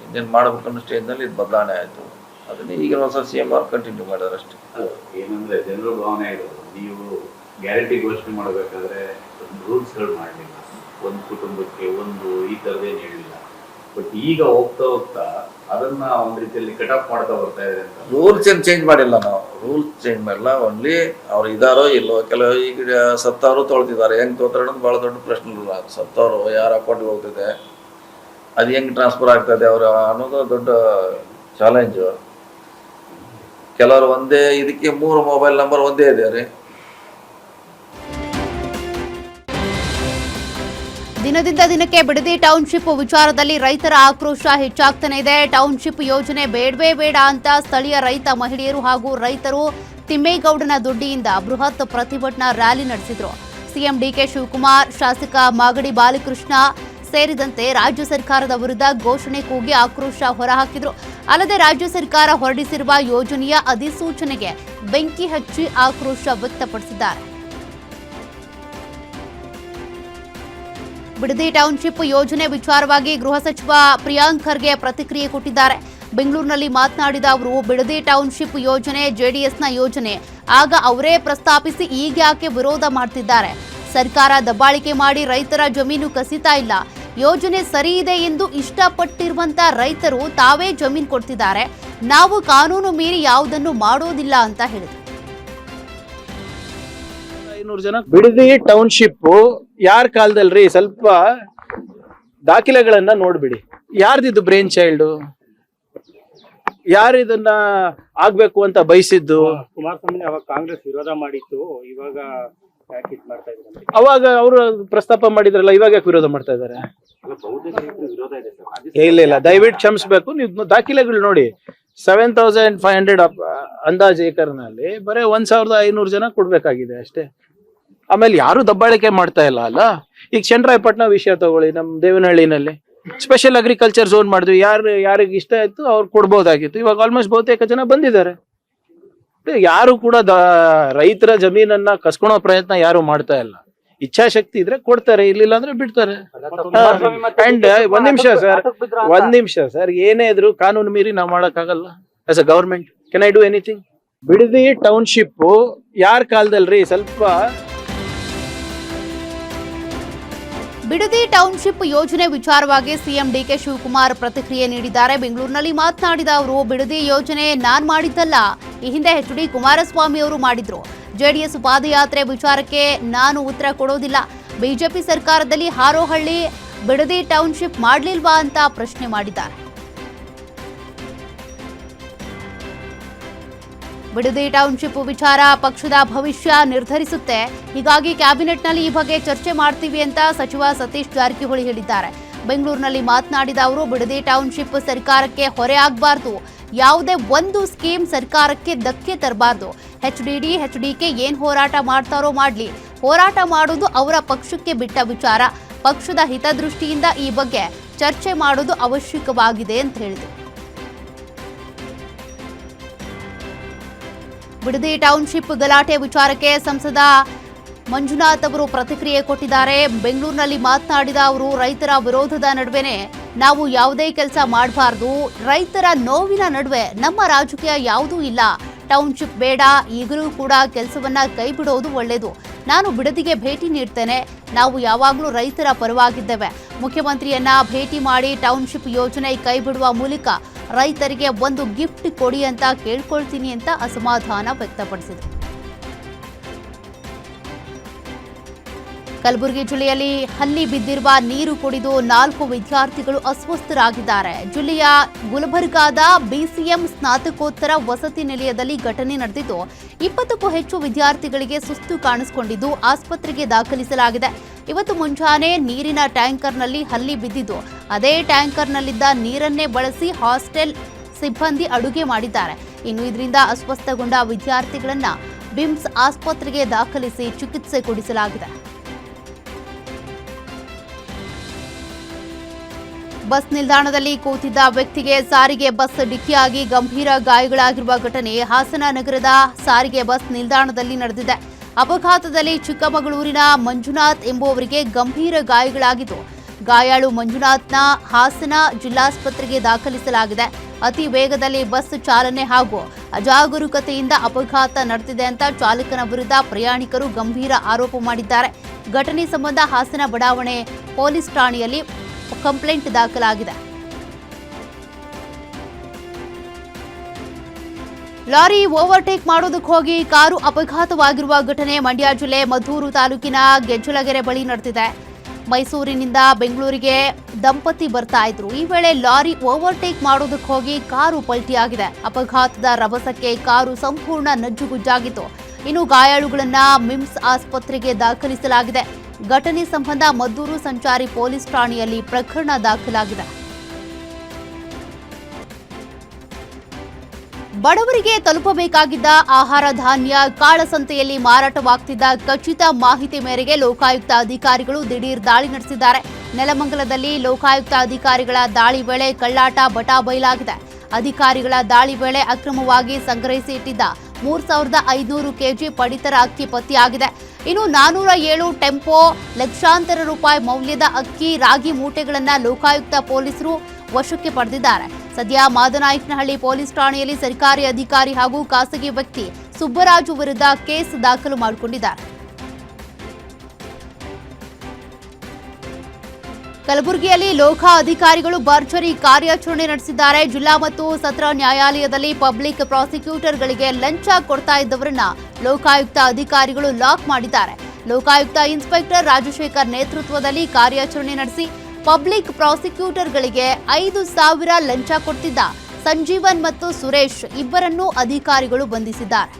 ಇನ್ನೇನು ಮಾಡ್ಬೇಕನ್ನೋ ಸ್ಟೇಜ್ನಲ್ಲಿ ಇದು ಬದಲಾವಣೆ ಆಯಿತು. ಅದನ್ನೇ ಈಗಿನ ಹೊಸ CM ಅವ್ರು ಕಂಟಿನ್ಯೂ ಮಾಡಿದಾರೆ ಅಷ್ಟೇ. ಏನಂದ್ರೆ ಜನರ ಭಾವನೆ ಇರೋದು, ನೀವು ಗ್ಯಾರಂಟಿ ಘೋಷಣೆ ಮಾಡಬೇಕಾದ್ರೆ ರೂಲ್ಸ್ಗಳು ಮಾಡಲಿಲ್ಲ, ಒಂದು ಕುಟುಂಬಕ್ಕೆ ಒಂದು ಈ ಥರದ್ದೇನು ಹೇಳಿಲ್ಲ. ಬಟ್ ಈಗ ಹೋಗ್ತಾ ಹೋಗ್ತಾ ಅದನ್ನ ಒಂದು ರೀತಿಯಲ್ಲಿ ಕಟ್ ಆಫ್ ಮಾಡ್ತಾ ಬರ್ತಾ ಇದೆ ಅಂತ. ರೂಲ್ಸ್ ಏನು ಚೇಂಜ್ ಮಾಡಿಲ್ಲ ನಾವು, ರೂಲ್ಸ್ ಚೇಂಜ್ ಮಾಡಿಲ್ಲ. ಓನ್ಲಿ ಅವ್ರು ಇದಾರೋ ಇಲ್ಲೋ, ಕೆಲವು ಈಗ ಸತ್ತವರು ತೊಳ್ತಿದ್ದಾರೆ, ಹೆಂಗೆ ತೊಗೊತಾರೆ ಅನ್ನೋದು ಭಾಳ ದೊಡ್ಡ ಪ್ರಶ್ನೆ ಇಲ್ಲ. ಸತ್ತವರು ಯಾರ ಅಕೌಂಟ್ಗೆ ಹೋಗ್ತಿದೆ, ಅದು ಹೆಂಗೆ ಟ್ರಾನ್ಸ್ಫರ್ ಆಗ್ತದೆ ಅವರು ಅನ್ನೋದು ದೊಡ್ಡ ಚಾಲೆಂಜು. ಕೆಲವರು ಒಂದೇ ಇದಕ್ಕೆ 3 ಮೊಬೈಲ್ ನಂಬರ್ ಒಂದೇ ಇದೆ ರೀ. ದಿನದಿಂದ ದಿನಕ್ಕೆ ಬಿಡದಿ ಟೌನ್ಶಿಪ್ ವಿಚಾರದಲ್ಲಿ ರೈತರ ಆಕ್ರೋಶ ಹೆಚ್ಚಾಗ್ತಾನೆ ಇದೆ. ಟೌನ್ಶಿಪ್ ಯೋಜನೆ ಬೇಡವೇ ಬೇಡ ಅಂತ ಸ್ಥಳೀಯ ರೈತ ಮಹಿಳೆಯರು ಹಾಗೂ ರೈತರು ತಿಮ್ಮೇಗೌಡನ ದುಡ್ಡಿಯಿಂದ ಬೃಹತ್ ಪ್ರತಿಭಟನಾ ರ್ಯಾಲಿ ನಡೆಸಿದ್ರು. ಸಿಎಂ DK ಶಿವಕುಮಾರ್, ಶಾಸಕ ಮಾಗಡಿ ಬಾಲಕೃಷ್ಣ ಸೇರಿದಂತೆ ರಾಜ್ಯ ಸರ್ಕಾರದ ವಿರುದ್ಧ ಘೋಷಣೆ ಕೂಗಿ ಆಕ್ರೋಶ ಹೊರಹಾಕಿದ್ರು. ಅಲ್ಲದೆ ರಾಜ್ಯ ಸರ್ಕಾರ ಹೊರಡಿಸಿರುವ ಯೋಜನೆಯ ಅಧಿಸೂಚನೆಗೆ ಬೆಂಕಿ ಹಚ್ಚಿ ಆಕ್ರೋಶ ವ್ಯಕ್ತಪಡಿಸಿದ್ದಾರೆ. ಬಿಡದಿ ಟೌನ್ಶಿಪ್ ಯೋಜನೆ ವಿಚಾರವಾಗಿ ಗೃಹ ಸಚಿವ ಪ್ರಿಯಾಂಕ್ ಖರ್ಗೆ ಪ್ರತಿಕ್ರಿಯೆ ಕೊಟ್ಟಿದ್ದಾರೆ. ಬೆಂಗಳೂರಿನಲ್ಲಿ ಮಾತನಾಡಿದ ಅವರು, ಬಿಡದಿ ಟೌನ್ಶಿಪ್ ಯೋಜನೆ ಜೆಡಿಎಸ್ನ ಯೋಜನೆ, ಆಗ ಅವರೇ ಪ್ರಸ್ತಾಪಿಸಿ ಈಗ ಯಾಕೆ ವಿರೋಧ ಮಾಡ್ತಿದ್ದಾರೆ? ಸರ್ಕಾರ ದಬ್ಬಾಳಿಕೆ ಮಾಡಿ ರೈತರ ಜಮೀನು ಕಸಿತಾ ಇಲ್ಲ. ಯೋಜನೆ ಸರಿ ಇದೆ ಎಂದು ಇಷ್ಟಪಟ್ಟಿರುವಂತ ರೈತರು ತಾವೇ ಜಮೀನು ಕೊಡ್ತಿದ್ದಾರೆ. ನಾವು ಕಾನೂನು ಮೀರಿ ಯಾವುದನ್ನು ಮಾಡೋದಿಲ್ಲ ಅಂತ ಹೇಳಿದರು. 500 ಜನ ಬಿಡದಿ ಟೌನ್ಶಿಪ್ ಯಾರ ಕಾಲದಲ್ರಿ? ಸ್ವಲ್ಪ ದಾಖಲೆಗಳನ್ನ ನೋಡ್ಬಿಡಿ. ಯಾರ್ದಿದ್ದು ಬ್ರೈನ್ ಚೈಲ್ಡ್? ಯಾರು ಇದನ್ನ ಆಗ್ಬೇಕು ಅಂತ ಬಯಸಿದ್ದು? ಕುಮಾರಸ್ವಾಮಿ ಅವಾಗ ಕಾಂಗ್ರೆಸ್ ವಿರೋಧ ಮಾಡಿತ್ತು, ಇವಾಗ ಅವಾಗ ಅವರು ಪ್ರಸ್ತಾಪ ಮಾಡಿದ್ರಲ್ಲ, ಇವಾಗ ಯಾಕೆ ವಿರೋಧ ಮಾಡ್ತಾ ಇದ್ದಾರೆ? ಇಲ್ಲ, ದಯವಿಟ್ಟು ಕ್ಷಮಿಸ್ಬೇಕು. ನೀವು ದಾಖಲೆಗಳು ನೋಡಿ. 7500 ಅಂದಾಜು ಏಕರ್ನಲ್ಲಿ ಬರೀ 1500 ಜನ ಕೊಡ್ಬೇಕಾಗಿದೆ ಅಷ್ಟೇ. ಆಮೇಲೆ ಯಾರು ದಬ್ಬಾಳಿಕೆ ಮಾಡ್ತಾ ಇಲ್ಲ ಅಲ್ಲ. ಈಗ ಚನ್ನರಾಯಪಟ್ಟಣ ವಿಷಯ ತಗೊಳ್ಳಿ, ನಮ್ಮ ದೇವನಹಳ್ಳಿನಲ್ಲಿ ಸ್ಪೆಷಲ್ ಅಗ್ರಿಕಲ್ಚರ್ ಝೋನ್ ಮಾಡಿದ್ವಿ. ಯಾರಿಗೆ ಇಷ್ಟ ಆಯ್ತು ಅವ್ರು ಕೊಡ್ಬೋದಾಗಿತ್ತು. ಇವಾಗ ಆಲ್ಮೋಸ್ಟ್ ಬಹುತೇಕ ಜನ ಬಂದಿದ್ದಾರೆ. ಯಾರು ಕೂಡ ರೈತರ ಜಮೀನನ್ನ ಕಸ್ಕೊಳೋ ಪ್ರಯತ್ನ ಯಾರು ಮಾಡ್ತಾ ಇಲ್ಲ. ಇಚ್ಛಾಶಕ್ತಿ ಇದ್ರೆ ಕೊಡ್ತಾರೆ, ಇರ್ಲಿಲ್ಲ ಅಂದ್ರೆ ಬಿಡ್ತಾರೆ. ಅಂಡ್ ಒಂದ್ ನಿಮಿಷ ಸರ್, ಏನೇ ಇದ್ರು ಕಾನೂನು ಮೀರಿ ನಾವು ಮಾಡಕ್ಕಾಗಲ್ಲ. As a government can I do anything? Bidadi township ಯಾರ ಕಾಲದಲ್ರಿ? ಸ್ವಲ್ಪ ಬಿಡದಿ ಟೌನ್ಶಿಪ್ ಯೋಜನೆ ವಿಚಾರವಾಗಿ ಸಿಎಂ DK ಶಿವಕುಮಾರ್ ಪ್ರತಿಕ್ರಿಯೆ ನೀಡಿದ್ದಾರೆ. ಬೆಂಗಳೂರಿನಲ್ಲಿ ಮಾತನಾಡಿದ ಅವರು, ಬಿಡದಿ ಯೋಜನೆ ನಾನ್ ಮಾಡಿದ್ದಲ್ಲ, ಈ ಹಿಂದೆ HD ಕುಮಾರಸ್ವಾಮಿ ಅವರು ಮಾಡಿದ್ರು. ಜೆಡಿಎಸ್ ಪಾದಯಾತ್ರೆ ವಿಚಾರಕ್ಕೆ ನಾನು ಉತ್ತರ ಕೊಡೋದಿಲ್ಲ. ಬಿಜೆಪಿ ಸರ್ಕಾರದಲ್ಲಿ ಹಾರೋಹಳ್ಳಿ ಬಿಡದಿ ಟೌನ್ಶಿಪ್ ಮಾಡ್ಲಿಲ್ವಾ ಅಂತ ಪ್ರಶ್ನೆ ಮಾಡಿದ್ದಾರೆ. ಬಿಡದಿ ಟೌನ್ಶಿಪ್ ವಿಚಾರ ಪಕ್ಷದ ಭವಿಷ್ಯ ನಿರ್ಧರಿಸುತ್ತೆ. ಹೀಗಾಗಿ ಕ್ಯಾಬಿನೆಟ್ನಲ್ಲಿ ಈ ಬಗ್ಗೆ ಚರ್ಚೆ ಮಾಡ್ತೀವಿ ಅಂತ ಸಚಿವ ಸತೀಶ್ ಜಾರಕಿಹೊಳಿ ಹೇಳಿದ್ದಾರೆ. ಬೆಂಗಳೂರಿನಲ್ಲಿ ಮಾತನಾಡಿದ ಅವರು, ಬಿಡದಿ ಟೌನ್ಶಿಪ್ ಸರ್ಕಾರಕ್ಕೆ ಹೊರೆ ಆಗಬಾರ್ದು. ಯಾವುದೇ ಒಂದು ಸ್ಕೀಮ್ ಸರ್ಕಾರಕ್ಕೆ ಧಕ್ಕೆ ತರಬಾರ್ದು. HDD HDK ಏನ್ ಹೋರಾಟ ಮಾಡ್ತಾರೋ ಮಾಡ್ಲಿ, ಹೋರಾಟ ಮಾಡೋದು ಅವರ ಪಕ್ಷಕ್ಕೆ ಬಿಟ್ಟ ವಿಚಾರ. ಪಕ್ಷದ ಹಿತದೃಷ್ಟಿಯಿಂದ ಈ ಬಗ್ಗೆ ಚರ್ಚೆ ಮಾಡೋದು ಅವಶ್ಯಕವಾಗಿದೆ ಅಂತ ಹೇಳಿದರು. ಬಿಡದಿ ಟೌನ್ಶಿಪ್ ಗಲಾಟೆ ವಿಚಾರಕ್ಕೆ ಸಂಸದ ಮಂಜುನಾಥ್ ಅವರು ಪ್ರತಿಕ್ರಿಯೆ ಕೊಟ್ಟಿದ್ದಾರೆ. ಬೆಂಗಳೂರಿನಲ್ಲಿ ಮಾತನಾಡಿದ ಅವರು, ರೈತರ ವಿರೋಧದ ನಡುವೆನೆ ನಾವು ಯಾವುದೇ ಕೆಲಸ ಮಾಡಬಾರ್ದು. ರೈತರ ನೋವಿನ ನಡುವೆ ನಮ್ಮ ರಾಜಕೀಯ ಯಾವುದೂ ಇಲ್ಲ. ಟೌನ್ಶಿಪ್ ಬೇಡ, ಈಗಲೂ ಕೂಡ ಕೆಲಸವನ್ನ ಕೈ ಬಿಡೋದು ಒಳ್ಳೆಯದು. ನಾನು ಬಿಡದಿಗೆ ಭೇಟಿ ನೀಡ್ತೇನೆ. ನಾವು ಯಾವಾಗಲೂ ರೈತರ ಪರವಾಗಿದ್ದೇವೆ. ಮುಖ್ಯಮಂತ್ರಿಯನ್ನ ಭೇಟಿ ಮಾಡಿ ಟೌನ್ಶಿಪ್ ಯೋಜನೆ ಕೈ ಬಿಡುವ ಮೂಲಕ ರೈತರಿಗೆ ಒಂದು ಗಿಫ್ಟ್ ಕೊಡಿ ಅಂತ ಕೇಳ್ಕೊಳ್ತೀನಿ ಅಂತ ಅಸಮಾಧಾನ ವ್ಯಕ್ತಪಡಿಸಿದರು. ಕಲಬುರಗಿ ಜಿಲ್ಲೆಯಲ್ಲಿ ಹಲ್ಲಿ ಬಿದ್ದಿರುವ ನೀರು ಕುಡಿದು 4 ವಿದ್ಯಾರ್ಥಿಗಳು ಅಸ್ವಸ್ಥರಾಗಿದ್ದಾರೆ. ಜಿಲ್ಲೆಯ ಗುಲ್ಬರ್ಗಾದ BCM ಸ್ನಾತಕೋತ್ತರ ವಸತಿ ನಿಲಯದಲ್ಲಿ ಘಟನೆ ನಡೆದಿದ್ದು, 20ಕ್ಕೂ ಹೆಚ್ಚು ವಿದ್ಯಾರ್ಥಿಗಳಿಗೆ ಸುಸ್ತು ಕಾಣಿಸಿಕೊಂಡಿದ್ದು ಆಸ್ಪತ್ರೆಗೆ ದಾಖಲಿಸಲಾಗಿದೆ. ಇವತ್ತು ಮುಂಜಾನೆ ನೀರಿನ ಟ್ಯಾಂಕರ್ನಲ್ಲಿ ಹಲ್ಲಿ ಬಿದ್ದಿದ್ದು, ಅದೇ ಟ್ಯಾಂಕರ್ನಲ್ಲಿದ್ದ ನೀರನ್ನೇ ಬಳಸಿ ಹಾಸ್ಟೆಲ್ ಸಿಬ್ಬಂದಿ ಅಡುಗೆ ಮಾಡಿದ್ದಾರೆ. ಇನ್ನು ಇದರಿಂದ ಅಸ್ವಸ್ಥಗೊಂಡ ವಿದ್ಯಾರ್ಥಿಗಳನ್ನ ಬಿಮ್ಸ್ ಆಸ್ಪತ್ರೆಗೆ ದಾಖಲಿಸಿ ಚಿಕಿತ್ಸೆ ಕೊಡಿಸಲಾಗಿದೆ. ಬಸ್ ನಿಲ್ದಾಣದಲ್ಲಿ ಕೂತಿದ್ದ ವ್ಯಕ್ತಿಗೆ ಸಾರಿಗೆ ಬಸ್ ಡಿಕ್ಕಿಯಾಗಿ ಗಂಭೀರ ಗಾಯಗಳಾಗಿರುವ ಘಟನೆ ಹಾಸನ ನಗರದ ಸಾರಿಗೆ ಬಸ್ ನಿಲ್ದಾಣದಲ್ಲಿ ನಡೆದಿದೆ. ಅಪಘಾತದಲ್ಲಿ ಚಿಕ್ಕಮಗಳೂರಿನ ಮಂಜುನಾಥ್ ಎಂಬುವರಿಗೆ ಗಂಭೀರ ಗಾಯಗಳಾಗಿದ್ದು, ಗಾಯಾಳು ಮಂಜುನಾಥ್ನ ಹಾಸನ ಜಿಲ್ಲಾಸ್ಪತ್ರೆಗೆ ದಾಖಲಿಸಲಾಗಿದೆ. ಅತಿ ವೇಗದಲ್ಲಿ ಬಸ್ ಚಾಲನೆ ಹಾಗೂ ಅಜಾಗರೂಕತೆಯಿಂದ ಅಪಘಾತ ನಡೆದಿದೆ ಅಂತ ಚಾಲಕನ ವಿರುದ್ಧ ಪ್ರಯಾಣಿಕರು ಗಂಭೀರ ಆರೋಪ ಮಾಡಿದ್ದಾರೆ. ಘಟನೆ ಸಂಬಂಧ ಹಾಸನ ಬಡಾವಣೆ ಪೊಲೀಸ್ ಠಾಣೆಯಲ್ಲಿ ಕಂಪ್ಲೇಂಟ್ ದಾಖಲಾಗಿದೆ. ಲಾರಿ ಓವರ್ಟೇಕ್ ಮಾಡೋದಕ್ಕೆ ಹೋಗಿ ಕಾರು ಅಪಘಾತವಾಗಿರುವ ಘಟನೆ ಮಂಡ್ಯ ಜಿಲ್ಲೆ ಮದ್ದೂರು ತಾಲೂಕಿನ ಗೆಜ್ಜಲಗೆರೆ ಬಳಿ ನಡೆದಿದೆ. ಮೈಸೂರಿನಿಂದ ಬೆಂಗಳೂರಿಗೆ ದಂಪತಿ ಬರ್ತಾ ಇದ್ರು. ಈ ವೇಳೆ ಲಾರಿ ಓವರ್ಟೇಕ್ ಮಾಡೋದಕ್ಕೆ ಹೋಗಿ ಕಾರು ಪಲ್ಟಿಯಾಗಿದೆ. ಅಪಘಾತದ ರಭಸಕ್ಕೆ ಕಾರು ಸಂಪೂರ್ಣ ನಜ್ಜುಗುಜ್ಜಾಗಿತ್ತು. ಇನ್ನು ಗಾಯಾಳುಗಳನ್ನ ಮಿಮ್ಸ್ ಆಸ್ಪತ್ರೆಗೆ ದಾಖಲಿಸಲಾಗಿದೆ. ಘಟನೆ ಸಂಬಂಧ ಮದ್ದೂರು ಸಂಚಾರಿ ಪೊಲೀಸ್ ಠಾಣೆಯಲ್ಲಿ ಪ್ರಕರಣ ದಾಖಲಾಗಿದೆ. ಬಡವರಿಗೆ ತಲುಪಬೇಕಾಗಿದ್ದ ಆಹಾರ ಧಾನ್ಯ ಕಾಳಸಂತೆಯಲ್ಲಿ ಮಾರಾಟವಾಗ್ತಿದ್ದ ಖಚಿತ ಮಾಹಿತಿ ಮೇರೆಗೆ ಲೋಕಾಯುಕ್ತ ಅಧಿಕಾರಿಗಳು ದಿಢೀರ್ ದಾಳಿ ನಡೆಸಿದ್ದಾರೆ. ನೆಲಮಂಗಲದಲ್ಲಿ ಲೋಕಾಯುಕ್ತ ಅಧಿಕಾರಿಗಳ ದಾಳಿ ವೇಳೆ ಕಳ್ಳಾಟ ಬಟಾಬೈಲಾಗಿದೆ. ಅಧಿಕಾರಿಗಳ ದಾಳಿ ವೇಳೆ ಅಕ್ರಮವಾಗಿ ಸಂಗ್ರಹಿಸಿ ಇಟ್ಟಿದ್ದ 3500 ಕೆಜಿ ಪಡಿತರ ಅಕ್ಕಿ ಪತ್ತೆಯಾಗಿದೆ. ಇನ್ನು 407 ಟೆಂಪೋ ಲಕ್ಷಾಂತರ ರೂಪಾಯಿ ಮೌಲ್ಯದ ಅಕ್ಕಿ, ರಾಗಿ ಮೂಟೆಗಳನ್ನು ಲೋಕಾಯುಕ್ತ ಪೊಲೀಸರು ವಶಕ್ಕೆ ಪಡೆದಿದ್ದಾರೆ. ಸದ್ಯ ಮಾದನಾಯಕನಹಳ್ಳಿ ಪೊಲೀಸ್ ಠಾಣೆಯಲ್ಲಿ ಸರ್ಕಾರಿ ಅಧಿಕಾರಿ ಹಾಗೂ ಖಾಸಗಿ ವ್ಯಕ್ತಿ ಸುಬ್ಬರಾಜು ವಿರುದ್ಧ ಕೇಸ್ ದಾಖಲು ಮಾಡಿಕೊಂಡಿದ್ದಾರೆ. ಕಲಬುರಗಿಯಲ್ಲಿ ಲೋಕಾ ಅಧಿಕಾರಿಗಳು ಭರ್ಜರಿ ಕಾರ್ಯಾಚರಣೆ ನಡೆಸಿದ್ದಾರೆ. ಜಿಲ್ಲಾ ಮತ್ತು ಸತ್ರ ನ್ಯಾಯಾಲಯದಲ್ಲಿ ಪಬ್ಲಿಕ್ ಪ್ರಾಸಿಕ್ಯೂಟರ್ಗಳಿಗೆ ಲಂಚ ಕೊಡ್ತಾ ಇದ್ದವರನ್ನ ಲೋಕಾಯುಕ್ತ ಅಧಿಕಾರಿಗಳು ಲಾಕ್ ಮಾಡಿದ್ದಾರೆ. ಲೋಕಾಯುಕ್ತ ಇನ್ಸ್ಪೆಕ್ಟರ್ ರಾಜಶೇಖರ್ ನೇತೃತ್ವದಲ್ಲಿ ಕಾರ್ಯಾಚರಣೆ ನಡೆಸಿ ಪಬ್ಲಿಕ್ ಪ್ರಾಸಿಕ್ಯೂಟರ್ಗಳಿಗೆ 5,000 ಲಂಚ ಕೊಡ್ತಿದ್ದ ಸಂಜೀವನ್ ಮತ್ತು ಸುರೇಶ್ ಇಬ್ಬರನ್ನೂ ಅಧಿಕಾರಿಗಳು ಬಂಧಿಸಿದ್ದಾರೆ.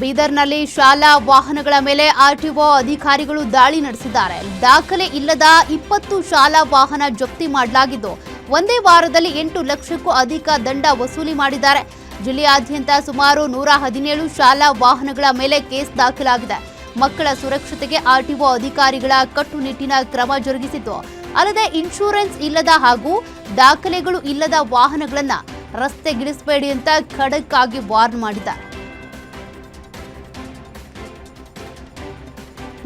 ಬೀದರ್ನಲ್ಲಿ ಶಾಲಾ ವಾಹನಗಳ ಮೇಲೆ ಆರ್ಟಿಒ ಅಧಿಕಾರಿಗಳು ದಾಳಿ ನಡೆಸಿದ್ದಾರೆ. ದಾಖಲೆ ಇಲ್ಲದ 20 ಶಾಲಾ ವಾಹನ ಜಪ್ತಿ ಮಾಡಲಾಗಿದ್ದು, ಒಂದೇ ವಾರದಲ್ಲಿ 8 ಲಕ್ಷಕ್ಕೂ ಅಧಿಕ ದಂಡ ವಸೂಲಿ ಮಾಡಿದ್ದಾರೆ. ಜಿಲ್ಲೆಯಾದ್ಯಂತ ಸುಮಾರು 117 ಶಾಲಾ ವಾಹನಗಳ ಮೇಲೆ ಕೇಸ್ ದಾಖಲಾಗಿದೆ. ಮಕ್ಕಳ ಸುರಕ್ಷತೆಗೆ ಆರ್ಟಿಒ ಅಧಿಕಾರಿಗಳ ಕಟ್ಟುನಿಟ್ಟಿನ ಕ್ರಮ ಜರುಗಿಸಿದ್ದು, ಅಲ್ಲದೆ ಇನ್ಶೂರೆನ್ಸ್ ಇಲ್ಲದ ಹಾಗೂ ದಾಖಲೆಗಳು ಇಲ್ಲದ ವಾಹನಗಳನ್ನು ರಸ್ತೆಗಿಳಿಸಬೇಡಿ ಅಂತ ಖಡಕ್ ಆಗಿ ವಾರ್ನ್ ಮಾಡಿದ್ದಾರೆ.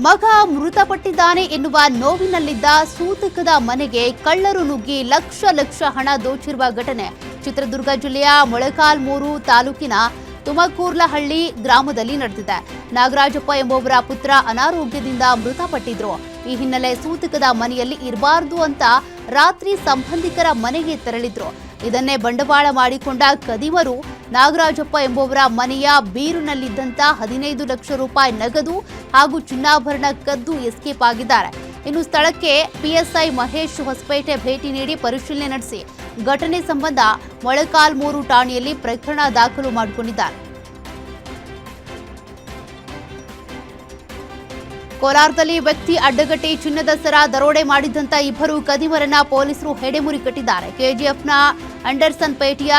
ಮಗ ಮೃತಪಟ್ಟಿದ್ದಾನೆ ಎನ್ನುವ ನೋವಿನಲ್ಲಿದ್ದ ಸೂತಕದ ಮನೆಗೆ ಕಳ್ಳರು ನುಗ್ಗಿ ಲಕ್ಷ ಹಣ ದೋಚಿರುವ ಘಟನೆ ಚಿತ್ರದುರ್ಗ ಜಿಲ್ಲೆಯ ಮೊಳಕಾಲ್ಮೂರು ತಾಲೂಕಿನ ತುಮಕೂರ್ಲಹಳ್ಳಿ ಗ್ರಾಮದಲ್ಲಿ ನಡೆದಿದೆ. ನಾಗರಾಜಪ್ಪ ಎಂಬುವರ ಪುತ್ರ ಅನಾರೋಗ್ಯದಿಂದ ಮೃತಪಟ್ಟಿದ್ರು. ಈ ಹಿನ್ನೆಲೆ ಸೂತಕದ ಮನೆಯಲ್ಲಿ ಇರಬಾರದು ಅಂತ ರಾತ್ರಿ ಸಂಬಂಧಿಕರ ಮನೆಗೆ ತೆರಳಿದ್ರು. ಇದನ್ನೇ ಬಂಡವಾಳ ಮಾಡಿಕೊಂಡ ಕದಿಮರು ನಾಗರಾಜಪ್ಪ ಎಂಬುವರ ಮನೆಯ ಬೀರುನಲ್ಲಿದ್ದಂತ 15 ಲಕ್ಷ ರೂಪಾಯಿ ನಗದು ಹಾಗೂ ಚಿನ್ನಾಭರಣ ಕದ್ದು ಎಸ್ಕೇಪ್ ಆಗಿದ್ದಾರೆ. ಇನ್ನು ಸ್ಥಳಕ್ಕೆ ಪಿಎಸ್ಐ ಮಹೇಶ್ ಹೊಸಪೇಟೆ ಭೇಟಿ ನೀಡಿ ಪರಿಶೀಲನೆ ನಡೆಸಿ ಘಟನೆ ಸಂಬಂಧ ಮೊಳಕಾಲ್ಮೂರು ಠಾಣೆಯಲ್ಲಿ ಪ್ರಕರಣ ದಾಖಲು ಮಾಡಿಕೊಂಡಿದ್ದಾರೆ. ಕೋಲಾರದಲ್ಲಿ ವ್ಯಕ್ತಿ ಅಡ್ಡಗಟ್ಟಿ ಚಿನ್ನದ ಸರ ದರೋಡೆ ಮಾಡಿದಂತ ಇಬ್ಬರು ಕದಿಮರನ್ನ ಪೊಲೀಸರು ಹೆಡೆಮುರಿ ಕಟ್ಟಿದ್ದಾರೆ. ಕೆಜಿಎಫ್ನ ಅಂಡರ್ಸನ್ ಪೇಟೆಯ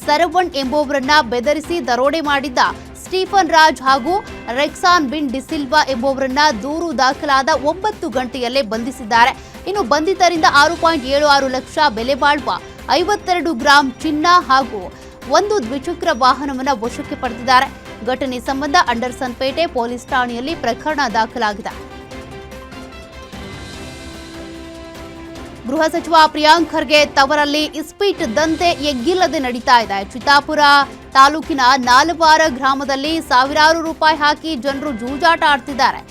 ಸರವಣ್ ಎಂಬುವರನ್ನ ಬೆದರಿಸಿ ದರೋಡೆ ಮಾಡಿದ್ದ ಸ್ಟೀಫನ್ ರಾಜ್ ಹಾಗೂ ರೆಕ್ಸಾನ್ ಬಿನ್ ಡಿಸಿಲ್ವಾ ಎಂಬುವರನ್ನ ದೂರು ದಾಖಲಾದ 9 ಗಂಟೆಯಲ್ಲೇ ಬಂಧಿಸಿದ್ದಾರೆ. ಇನ್ನು ಬಂಧಿತರಿಂದ 6.76 ಲಕ್ಷ ಬೆಲೆ ಬಾಳುವ 52 ಗ್ರಾಂ ಚಿನ್ನ ಹಾಗೂ 1 ದ್ವಿಚಕ್ರ ವಾಹನವನ್ನು ವಶಕ್ಕೆ ಪಡೆದಿದ್ದಾರೆ. ಘಟನೆ ಸಂಬಂಧ ಅಂಡರ್ಸನ್ ಪೇಟೆ ಪೊಲೀಸ್ ಠಾಣೆಯಲ್ಲಿ ಪ್ರಕರಣ ದಾಖಲಾಗಿದೆ. ಗೃಹ ಸಚಿವ ಪ್ರಿಯಾಂಕ್ ಖರ್ಗೆ ತವರಲ್ಲಿ ಇಸ್ಪೀಟ್ ದಂಧೆ ಎಗ್ಗಿಲ್ಲದೆ ನಡೀತಾ ಇದೆ. ಚಿತ್ತಾಪುರ ತಾಲೂಕಿನ ನಾಲವಾರ ಗ್ರಾಮದಲ್ಲಿ ಸಾವಿರಾರು ರೂಪಾಯಿ ಹಾಕಿ ಜನರು ಜೂಜಾಟ ಆಡ್ತಿದ್ದಾರೆ.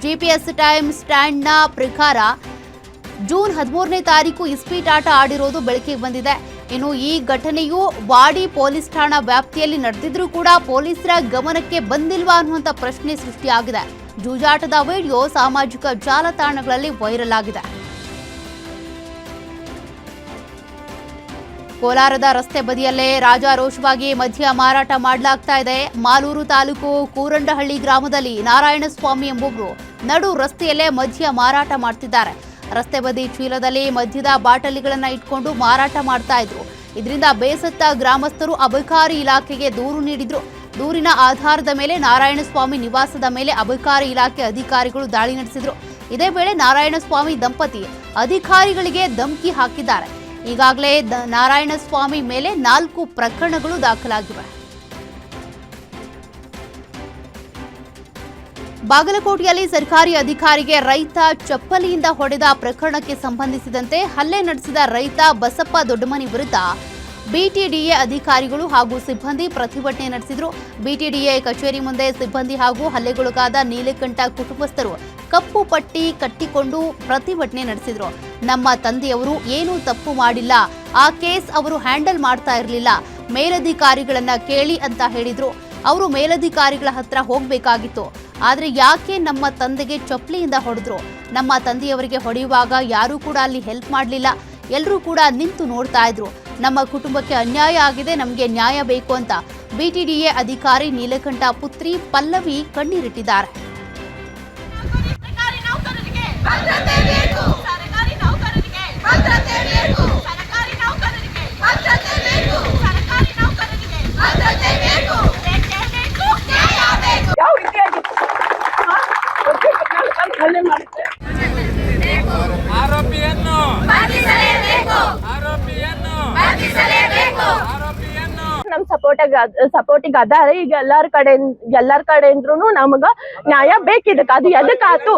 ಜಿಪಿಎಸ್ ಟೈಮ್ ಸ್ಟ್ಯಾಂಡ್ನ ಪ್ರಕಾರ ಜೂನ್ 13ನೇ ತಾರೀಕು ಇಸ್ಪೀಟ್ ಆಟ ಆಡಿರೋದು ಬೆಳಕಿಗೆ ಬಂದಿದೆ. ಇನ್ನು ಈ ಘಟನೆಯು ವಾಡಿ ಪೊಲೀಸ್ ಠಾಣಾ ವ್ಯಾಪ್ತಿಯಲ್ಲಿ ನಡೆದಿದ್ರೂ ಕೂಡ ಪೊಲೀಸರ ಗಮನಕ್ಕೆ ಬಂದಿಲ್ವಾ ಅನ್ನುವಂಥ ಪ್ರಶ್ನೆ ಸೃಷ್ಟಿಯಾಗಿದೆ. ಜೂಜಾಟದ ವಿಡಿಯೋ ಸಾಮಾಜಿಕ ಜಾಲತಾಣಗಳಲ್ಲಿ ವೈರಲ್ ಆಗಿದೆ. ಕೋಲಾರದ ರಸ್ತೆ ಬದಿಯಲ್ಲೇ ರಾಜಾರೋಷವಾಗಿ ಮದ್ಯ ಮಾರಾಟ ಮಾಡಲಾಗ್ತಾ ಇದೆ. ಮಾಲೂರು ತಾಲೂಕು ಕೂರಂಡಹಳ್ಳಿ ಗ್ರಾಮದಲ್ಲಿ ನಾರಾಯಣಸ್ವಾಮಿ ಎಂಬುವರು ನಡು ರಸ್ತೆಯಲ್ಲೇ ಮದ್ಯ ಮಾರಾಟ ಮಾಡ್ತಿದ್ದಾರೆ. ರಸ್ತೆ ಬದಿ ಚೀಲದಲ್ಲಿ ಮದ್ಯದ ಬಾಟಲಿಗಳನ್ನ ಇಟ್ಕೊಂಡು ಮಾರಾಟ ಮಾಡ್ತಾ ಇದ್ರು. ಇದರಿಂದ ಬೇಸತ್ತ ಗ್ರಾಮಸ್ಥರು ಅಬಕಾರಿ ಇಲಾಖೆಗೆ ದೂರು ನೀಡಿದ್ರು. ದೂರಿನ ಆಧಾರದ ಮೇಲೆ ನಾರಾಯಣಸ್ವಾಮಿ ನಿವಾಸದ ಮೇಲೆ ಅಬಕಾರಿ ಇಲಾಖೆ ಅಧಿಕಾರಿಗಳು ದಾಳಿ ನಡೆಸಿದ್ರು. ಇದೇ ವೇಳೆ ನಾರಾಯಣಸ್ವಾಮಿ ದಂಪತಿ ಅಧಿಕಾರಿಗಳಿಗೆ ಧಮಕಿ ಹಾಕಿದ್ದಾರೆ. ಈಗಾಗಲೇ ನಾರಾಯಣಸ್ವಾಮಿ ಮೇಲೆ 4 ಪ್ರಕರಣಗಳು ದಾಖಲಾಗಿವೆ. ಬಾಗಲಕೋಟೆಯಲ್ಲಿ ಸರ್ಕಾರಿ ಅಧಿಕಾರಿಗೆ ರೈತ ಚಪ್ಪಲಿಯಿಂದ ಹೊಡೆದ ಪ್ರಕರಣಕ್ಕೆ ಸಂಬಂಧಿಸಿದಂತೆ ಹಲ್ಲೆ ನಡೆಸಿದ ರೈತ ಬಸಪ್ಪ ದೊಡ್ಡಮನಿ ವಿರುದ್ಧ ಬಿಟಿಡಿಎ ಅಧಿಕಾರಿಗಳು ಹಾಗೂ ಸಿಬ್ಬಂದಿ ಪ್ರತಿಭಟನೆ ನಡೆಸಿದರು. ಬಿಟಿಡಿಎ ಕಚೇರಿ ಮುಂದೆ ಸಿಬ್ಬಂದಿ ಹಾಗೂ ಹಲ್ಲೆಗೊಳಗಾದ ನೀಲಕಂಠ ಕುಟುಂಬಸ್ಥರು ಕಪ್ಪು ಪಟ್ಟಿ ಕಟ್ಟಿಕೊಂಡು ಪ್ರತಿಭಟನೆ ನಡೆಸಿದರು. ನಮ್ಮ ತಂದೆಯವರು ಏನೂ ತಪ್ಪು ಮಾಡಿಲ್ಲ, ಆ ಕೇಸ್ ಅವರು ಹ್ಯಾಂಡಲ್ ಮಾಡ್ತಾ ಇರಲಿಲ್ಲ, ಮೇಲಧಿಕಾರಿಗಳನ್ನ ಕೇಳಿ ಅಂತ ಹೇಳಿದ್ರು. ಅವರು ಮೇಲಧಿಕಾರಿಗಳ ಹತ್ರ ಹೋಗ್ಬೇಕಾಗಿತ್ತು. ಆದ್ರೆ ಯಾಕೆ ನಮ್ಮ ತಂದೆಗೆ ಚಪ್ಪಲಿಯಿಂದ ಹೊಡೆದ್ರು? ನಮ್ಮ ತಂದೆಯವರಿಗೆ ಹೊಡೆಯುವಾಗ ಯಾರೂ ಕೂಡ ಅಲ್ಲಿ ಹೆಲ್ಪ್ ಮಾಡಲಿಲ್ಲ. ಎಲ್ಲರೂ ಕೂಡ ನಿಂತು ನೋಡ್ತಾ ಇದ್ರು. ನಮ್ಮ ಕುಟುಂಬಕ್ಕೆ ಅನ್ಯಾಯ ಆಗಿದೆ, ನಮಗೆ ನ್ಯಾಯ ಬೇಕು ಅಂತ ಬಿಟಿಡಿಎ ಅಧಿಕಾರಿ ನೀಲಕಂಠ ಪುತ್ರಿ ಪಲ್ಲವಿ ಕಣ್ಣೀರಿಟ್ಟಿದ್ದಾರೆ. ನಮ್ ಸಪೋರ್ಟಿಗೆ ಅದಾರೆ. ಈಗ ಎಲ್ಲಾರ ಕಡೆಯಿಂದ್ರೂ ನಮಗ ನ್ಯಾಯ ಬೇಕಿದಕ್ಕ. ಅದು ಎದಕ್ಕಾತು?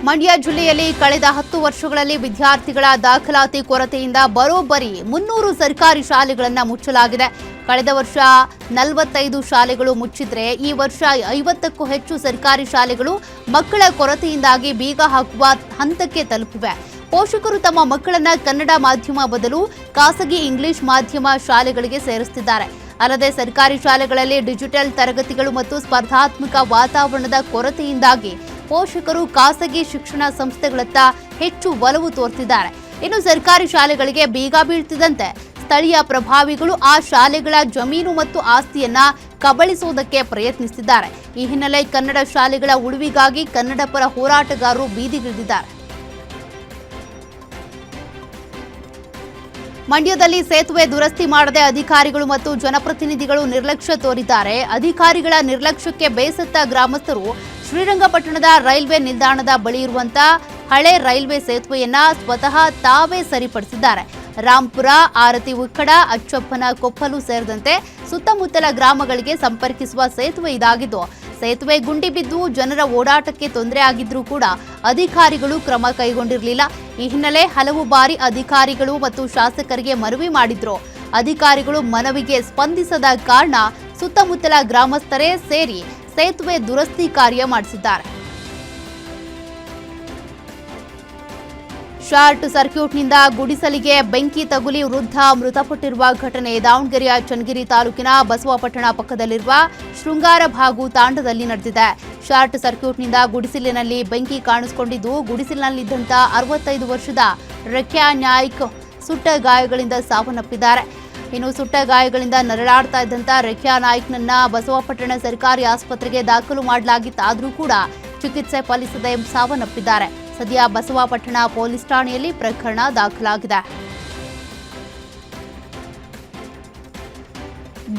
ಮಂಡ್ಯ ಜಿಲ್ಲೆಯಲ್ಲಿ ಕಳೆದ 10 ವರ್ಷಗಳಲ್ಲಿ ವಿದ್ಯಾರ್ಥಿಗಳ ದಾಖಲಾತಿ ಕೊರತೆಯಿಂದ ಬರೋಬ್ಬರಿ 300 ಸರ್ಕಾರಿ ಶಾಲೆಗಳನ್ನು ಮುಚ್ಚಲಾಗಿದೆ. ಕಳೆದ ವರ್ಷ 45 ಶಾಲೆಗಳು ಮುಚ್ಚಿದ್ರೆ ಈ ವರ್ಷ 50ಕ್ಕೂ ಹೆಚ್ಚು ಸರ್ಕಾರಿ ಶಾಲೆಗಳು ಮಕ್ಕಳ ಕೊರತೆಯಿಂದಾಗಿ ಬೀಗ ಹಾಕುವ ಹಂತಕ್ಕೆ ತಲುಪಿವೆ. ಪೋಷಕರು ತಮ್ಮ ಮಕ್ಕಳನ್ನ ಕನ್ನಡ ಮಾಧ್ಯಮ ಬದಲು ಖಾಸಗಿ ಇಂಗ್ಲಿಷ್ ಮಾಧ್ಯಮ ಶಾಲೆಗಳಿಗೆ ಸೇರಿಸುತ್ತಿದ್ದಾರೆ. ಅಲ್ಲದೆ ಸರ್ಕಾರಿ ಶಾಲೆಗಳಲ್ಲಿ ಡಿಜಿಟಲ್ ತರಗತಿಗಳು ಮತ್ತು ಸ್ಪರ್ಧಾತ್ಮಕ ವಾತಾವರಣದ ಕೊರತೆಯಿಂದಾಗಿ ಪೋಷಕರು ಖಾಸಗಿ ಶಿಕ್ಷಣ ಸಂಸ್ಥೆಗಳತ್ತ ಹೆಚ್ಚು ಒಲವು ತೋರ್ತಿದ್ದಾರೆ. ಇನ್ನು ಸರ್ಕಾರಿ ಶಾಲೆಗಳಿಗೆ ಬೀಗ ಬೀಳ್ತಿದ್ದಂತೆ ಸ್ಥಳೀಯ ಪ್ರಭಾವಿಗಳು ಆ ಶಾಲೆಗಳ ಜಮೀನು ಮತ್ತು ಆಸ್ತಿಯನ್ನ ಕಬಳಿಸುವುದಕ್ಕೆ ಪ್ರಯತ್ನಿಸಿದ್ದಾರೆ. ಈ ಹಿನ್ನೆಲೆ ಕನ್ನಡ ಶಾಲೆಗಳ ಉಳಿವಿಗಾಗಿ ಕನ್ನಡ ಪರ ಹೋರಾಟಗಾರರು ಬೀದಿಗಿಳಿದಿದ್ದಾರೆ. ಮಂಡ್ಯದಲ್ಲಿ ಸೇತುವೆ ದುರಸ್ತಿ ಮಾಡದೆ ಅಧಿಕಾರಿಗಳು ಮತ್ತು ಜನಪ್ರತಿನಿಧಿಗಳು ನಿರ್ಲಕ್ಷ್ಯ ತೋರಿದ್ದಾರೆ. ಅಧಿಕಾರಿಗಳ ನಿರ್ಲಕ್ಷ್ಯಕ್ಕೆ ಬೇಸತ್ತ ಗ್ರಾಮಸ್ಥರು ಶ್ರೀರಂಗಪಟ್ಟಣದ ರೈಲ್ವೆ ನಿಲ್ದಾಣದ ಬಳಿ ಇರುವಂತಹ ಹಳೆ ರೈಲ್ವೆ ಸೇತುವೆಯನ್ನ ಸ್ವತಃ ತಾವೇ ಸರಿಪಡಿಸಿದ್ದಾರೆ. ರಾಂಪುರ, ಆರತಿ ಉಕ್ಕಡ, ಅಚ್ಚಪ್ಪನ ಕೊಪ್ಪಲು ಸೇರಿದಂತೆ ಸುತ್ತಮುತ್ತಲ ಗ್ರಾಮಗಳಿಗೆ ಸಂಪರ್ಕಿಸುವ ಸೇತುವೆ ಇದಾಗಿದ್ದು, ಸೇತುವೆ ಗುಂಡಿ ಬಿದ್ದು ಜನರ ಓಡಾಟಕ್ಕೆ ತೊಂದರೆ ಆಗಿದ್ರೂ ಕೂಡ ಅಧಿಕಾರಿಗಳು ಕ್ರಮ ಕೈಗೊಂಡಿರಲಿಲ್ಲ. ಈ ಹಿನ್ನೆಲೆ ಹಲವು ಬಾರಿ ಅಧಿಕಾರಿಗಳು ಮತ್ತು ಶಾಸಕರಿಗೆ ಮನವಿ ಮಾಡಿದ್ರು. ಅಧಿಕಾರಿಗಳು ಮನವಿಗೆ ಸ್ಪಂದಿಸದ ಕಾರಣ ಸುತ್ತಮುತ್ತಲ ಗ್ರಾಮಸ್ಥರೇ ಸೇರಿ ಸೇತುವೆ ದುರಸ್ತಿ ಕಾರ್ಯ ಮಾಡಿಸಿದ್ದಾರೆ. ಶಾರ್ಟ್ ಸರ್ಕ್ಯೂಟ್ನಿಂದ ಗುಡಿಸಲಿಗೆ ಬೆಂಕಿ ತಗುಲಿ ವೃದ್ಧ ಮೃತಪಟ್ಟಿರುವ ಘಟನೆ ದಾವಣಗೆರೆಯ ಚನ್ನಗಿರಿ ತಾಲೂಕಿನ ಬಸವಪಟ್ಟಣ ಪಕ್ಕದಲ್ಲಿರುವ ಶೃಂಗಾರಭಾಗು ತಾಂಡದಲ್ಲಿ ನಡೆದಿದೆ. ಶಾರ್ಟ್ ಸರ್ಕ್ಯೂಟ್ನಿಂದ ಗುಡಿಸಲಿನಲ್ಲಿ ಬೆಂಕಿ ಕಾಣಿಸಿಕೊಂಡಿದ್ದು, ಗುಡಿಸಲಿನಲ್ಲಿದ್ದಂಥ 65 ವರ್ಷದ ರೆಕ್ಯಾ ನಾಯ್ಕ್ ಸುಟ್ಟ ಗಾಯಗಳಿಂದ ಸಾವನ್ನಪ್ಪಿದ್ದಾರೆ. ಇನ್ನು ಸುಟ್ಟ ಗಾಯಗಳಿಂದ ನರಳಾಡ್ತಾ ಇದ್ದಂಥ ರೆಕ್ಯಾ ನಾಯ್ಕ್ನನ್ನ ಬಸವಪಟ್ಟಣ ಸರ್ಕಾರಿ ಆಸ್ಪತ್ರೆಗೆ ದಾಖಲು ಮಾಡಲಾಗಿತ್ತಾದರೂ ಕೂಡ ಚಿಕಿತ್ಸೆ ಫಲಿಸದೆ ಸಾವನ್ನಪ್ಪಿದ್ದಾರೆ. ಸದ್ಯ ಬಸವಪಟ್ಟಣ ಪೊಲೀಸ್ ಠಾಣೆಯಲ್ಲಿ ಪ್ರಕರಣ ದಾಖಲಾಗಿದೆ.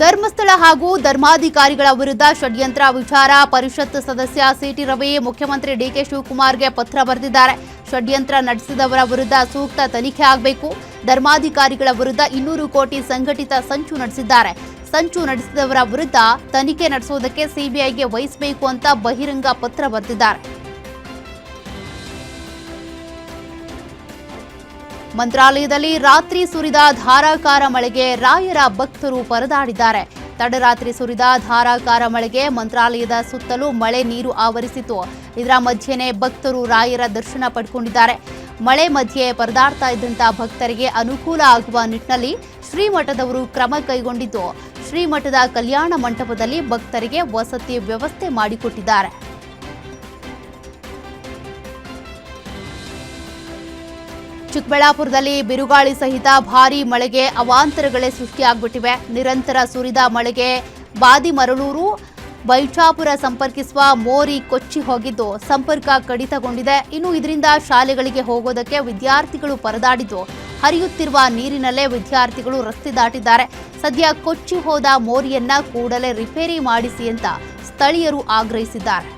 ಧರ್ಮಸ್ಥಳ ಹಾಗೂ ಧರ್ಮಾಧಿಕಾರಿಗಳ ವಿರುದ್ಧ ಷಡ್ಯಂತ್ರ ವಿಚಾರ ಪರಿಷತ್ ಸದಸ್ಯ ಸಿಟಿ ರವಿ ಮುಖ್ಯಮಂತ್ರಿ ಡಿಕೆ ಶಿವಕುಮಾರ್ಗೆ ಪತ್ರ ಬರೆದಿದ್ದಾರೆ. ಷಡ್ಯಂತ್ರ ನಡೆಸಿದವರ ವಿರುದ್ಧ ಸೂಕ್ತ ತನಿಖೆ ಆಗಬೇಕು. ಧರ್ಮಾಧಿಕಾರಿಗಳ ವಿರುದ್ಧ 200 ಕೋಟಿ ಸಂಘಟಿತ ಸಂಚು ನಡೆಸಿದ್ದಾರೆ. ಸಂಚು ನಡೆಸಿದವರ ವಿರುದ್ಧ ತನಿಖೆ ನಡೆಸುವುದಕ್ಕೆ ಸಿಬಿಐಗೆ ವಹಿಸಬೇಕು ಅಂತ ಬಹಿರಂಗ ಪತ್ರ ಬರೆದಿದ್ದಾರೆ. ಮಂತ್ರಾಲಯದಲ್ಲಿ ರಾತ್ರಿ ಸುರಿದ ಧಾರಾಕಾರ ಮಳೆಗೆ ರಾಯರ ಭಕ್ತರು ಪರದಾಡಿದ್ದಾರೆ. ತಡರಾತ್ರಿ ಸುರಿದ ಧಾರಾಕಾರ ಮಳೆಗೆ ಮಂತ್ರಾಲಯದ ಸುತ್ತಲೂ ಮಳೆ ನೀರು ಆವರಿಸಿತು. ಇದರ ಮಧ್ಯೆನೇ ಭಕ್ತರು ರಾಯರ ದರ್ಶನ ಪಡೆದುಕೊಂಡಿದ್ದಾರೆ. ಮಳೆ ಮಧ್ಯೆ ಪರದಾಡ್ತಾ ಇದ್ದಂಥ ಭಕ್ತರಿಗೆ ಅನುಕೂಲ ಆಗುವ ನಿಟ್ಟಿನಲ್ಲಿ ಶ್ರೀಮಠದವರು ಕ್ರಮ ಕೈಗೊಂಡಿದ್ದು, ಶ್ರೀಮಠದ ಕಲ್ಯಾಣ ಮಂಟಪದಲ್ಲಿ ಭಕ್ತರಿಗೆ ವಸತಿ ವ್ಯವಸ್ಥೆ ಮಾಡಿಕೊಟ್ಟಿದ್ದಾರೆ. ಚಿಕ್ಕಬಳ್ಳಾಪುರದಲ್ಲಿ ಬಿರುಗಾಳಿ ಸಹಿತ ಭಾರೀ ಮಳೆಗೆ ಅವಾಂತರಗಳೇ ಸೃಷ್ಟಿಯಾಗ್ಬಿಟ್ಟಿವೆ. ನಿರಂತರ ಸುರಿದ ಮಳೆಗೆ ಬಾದಿಮರಳೂರು ಬೈಚಾಪುರ ಸಂಪರ್ಕಿಸುವ ಮೋರಿ ಕೊಚ್ಚಿ ಹೋಗಿದ್ದು ಸಂಪರ್ಕ ಕಡಿತಗೊಂಡಿದೆ. ಇನ್ನು ಇದರಿಂದ ಶಾಲೆಗಳಿಗೆ ಹೋಗೋದಕ್ಕೆ ವಿದ್ಯಾರ್ಥಿಗಳು ಪರದಾಡಿದ್ದು, ಹರಿಯುತ್ತಿರುವ ನೀರಿನಲ್ಲೇ ವಿದ್ಯಾರ್ಥಿಗಳು ರಸ್ತೆ ದಾಟಿದ್ದಾರೆ. ಸದ್ಯ ಕೊಚ್ಚಿ ಹೋದ ಮೋರಿಯನ್ನ ಕೂಡಲೇ ರಿಪೇರಿ ಮಾಡಿಸಿ ಅಂತ ಸ್ಥಳೀಯರು ಆಗ್ರಹಿಸಿದ್ದಾರೆ.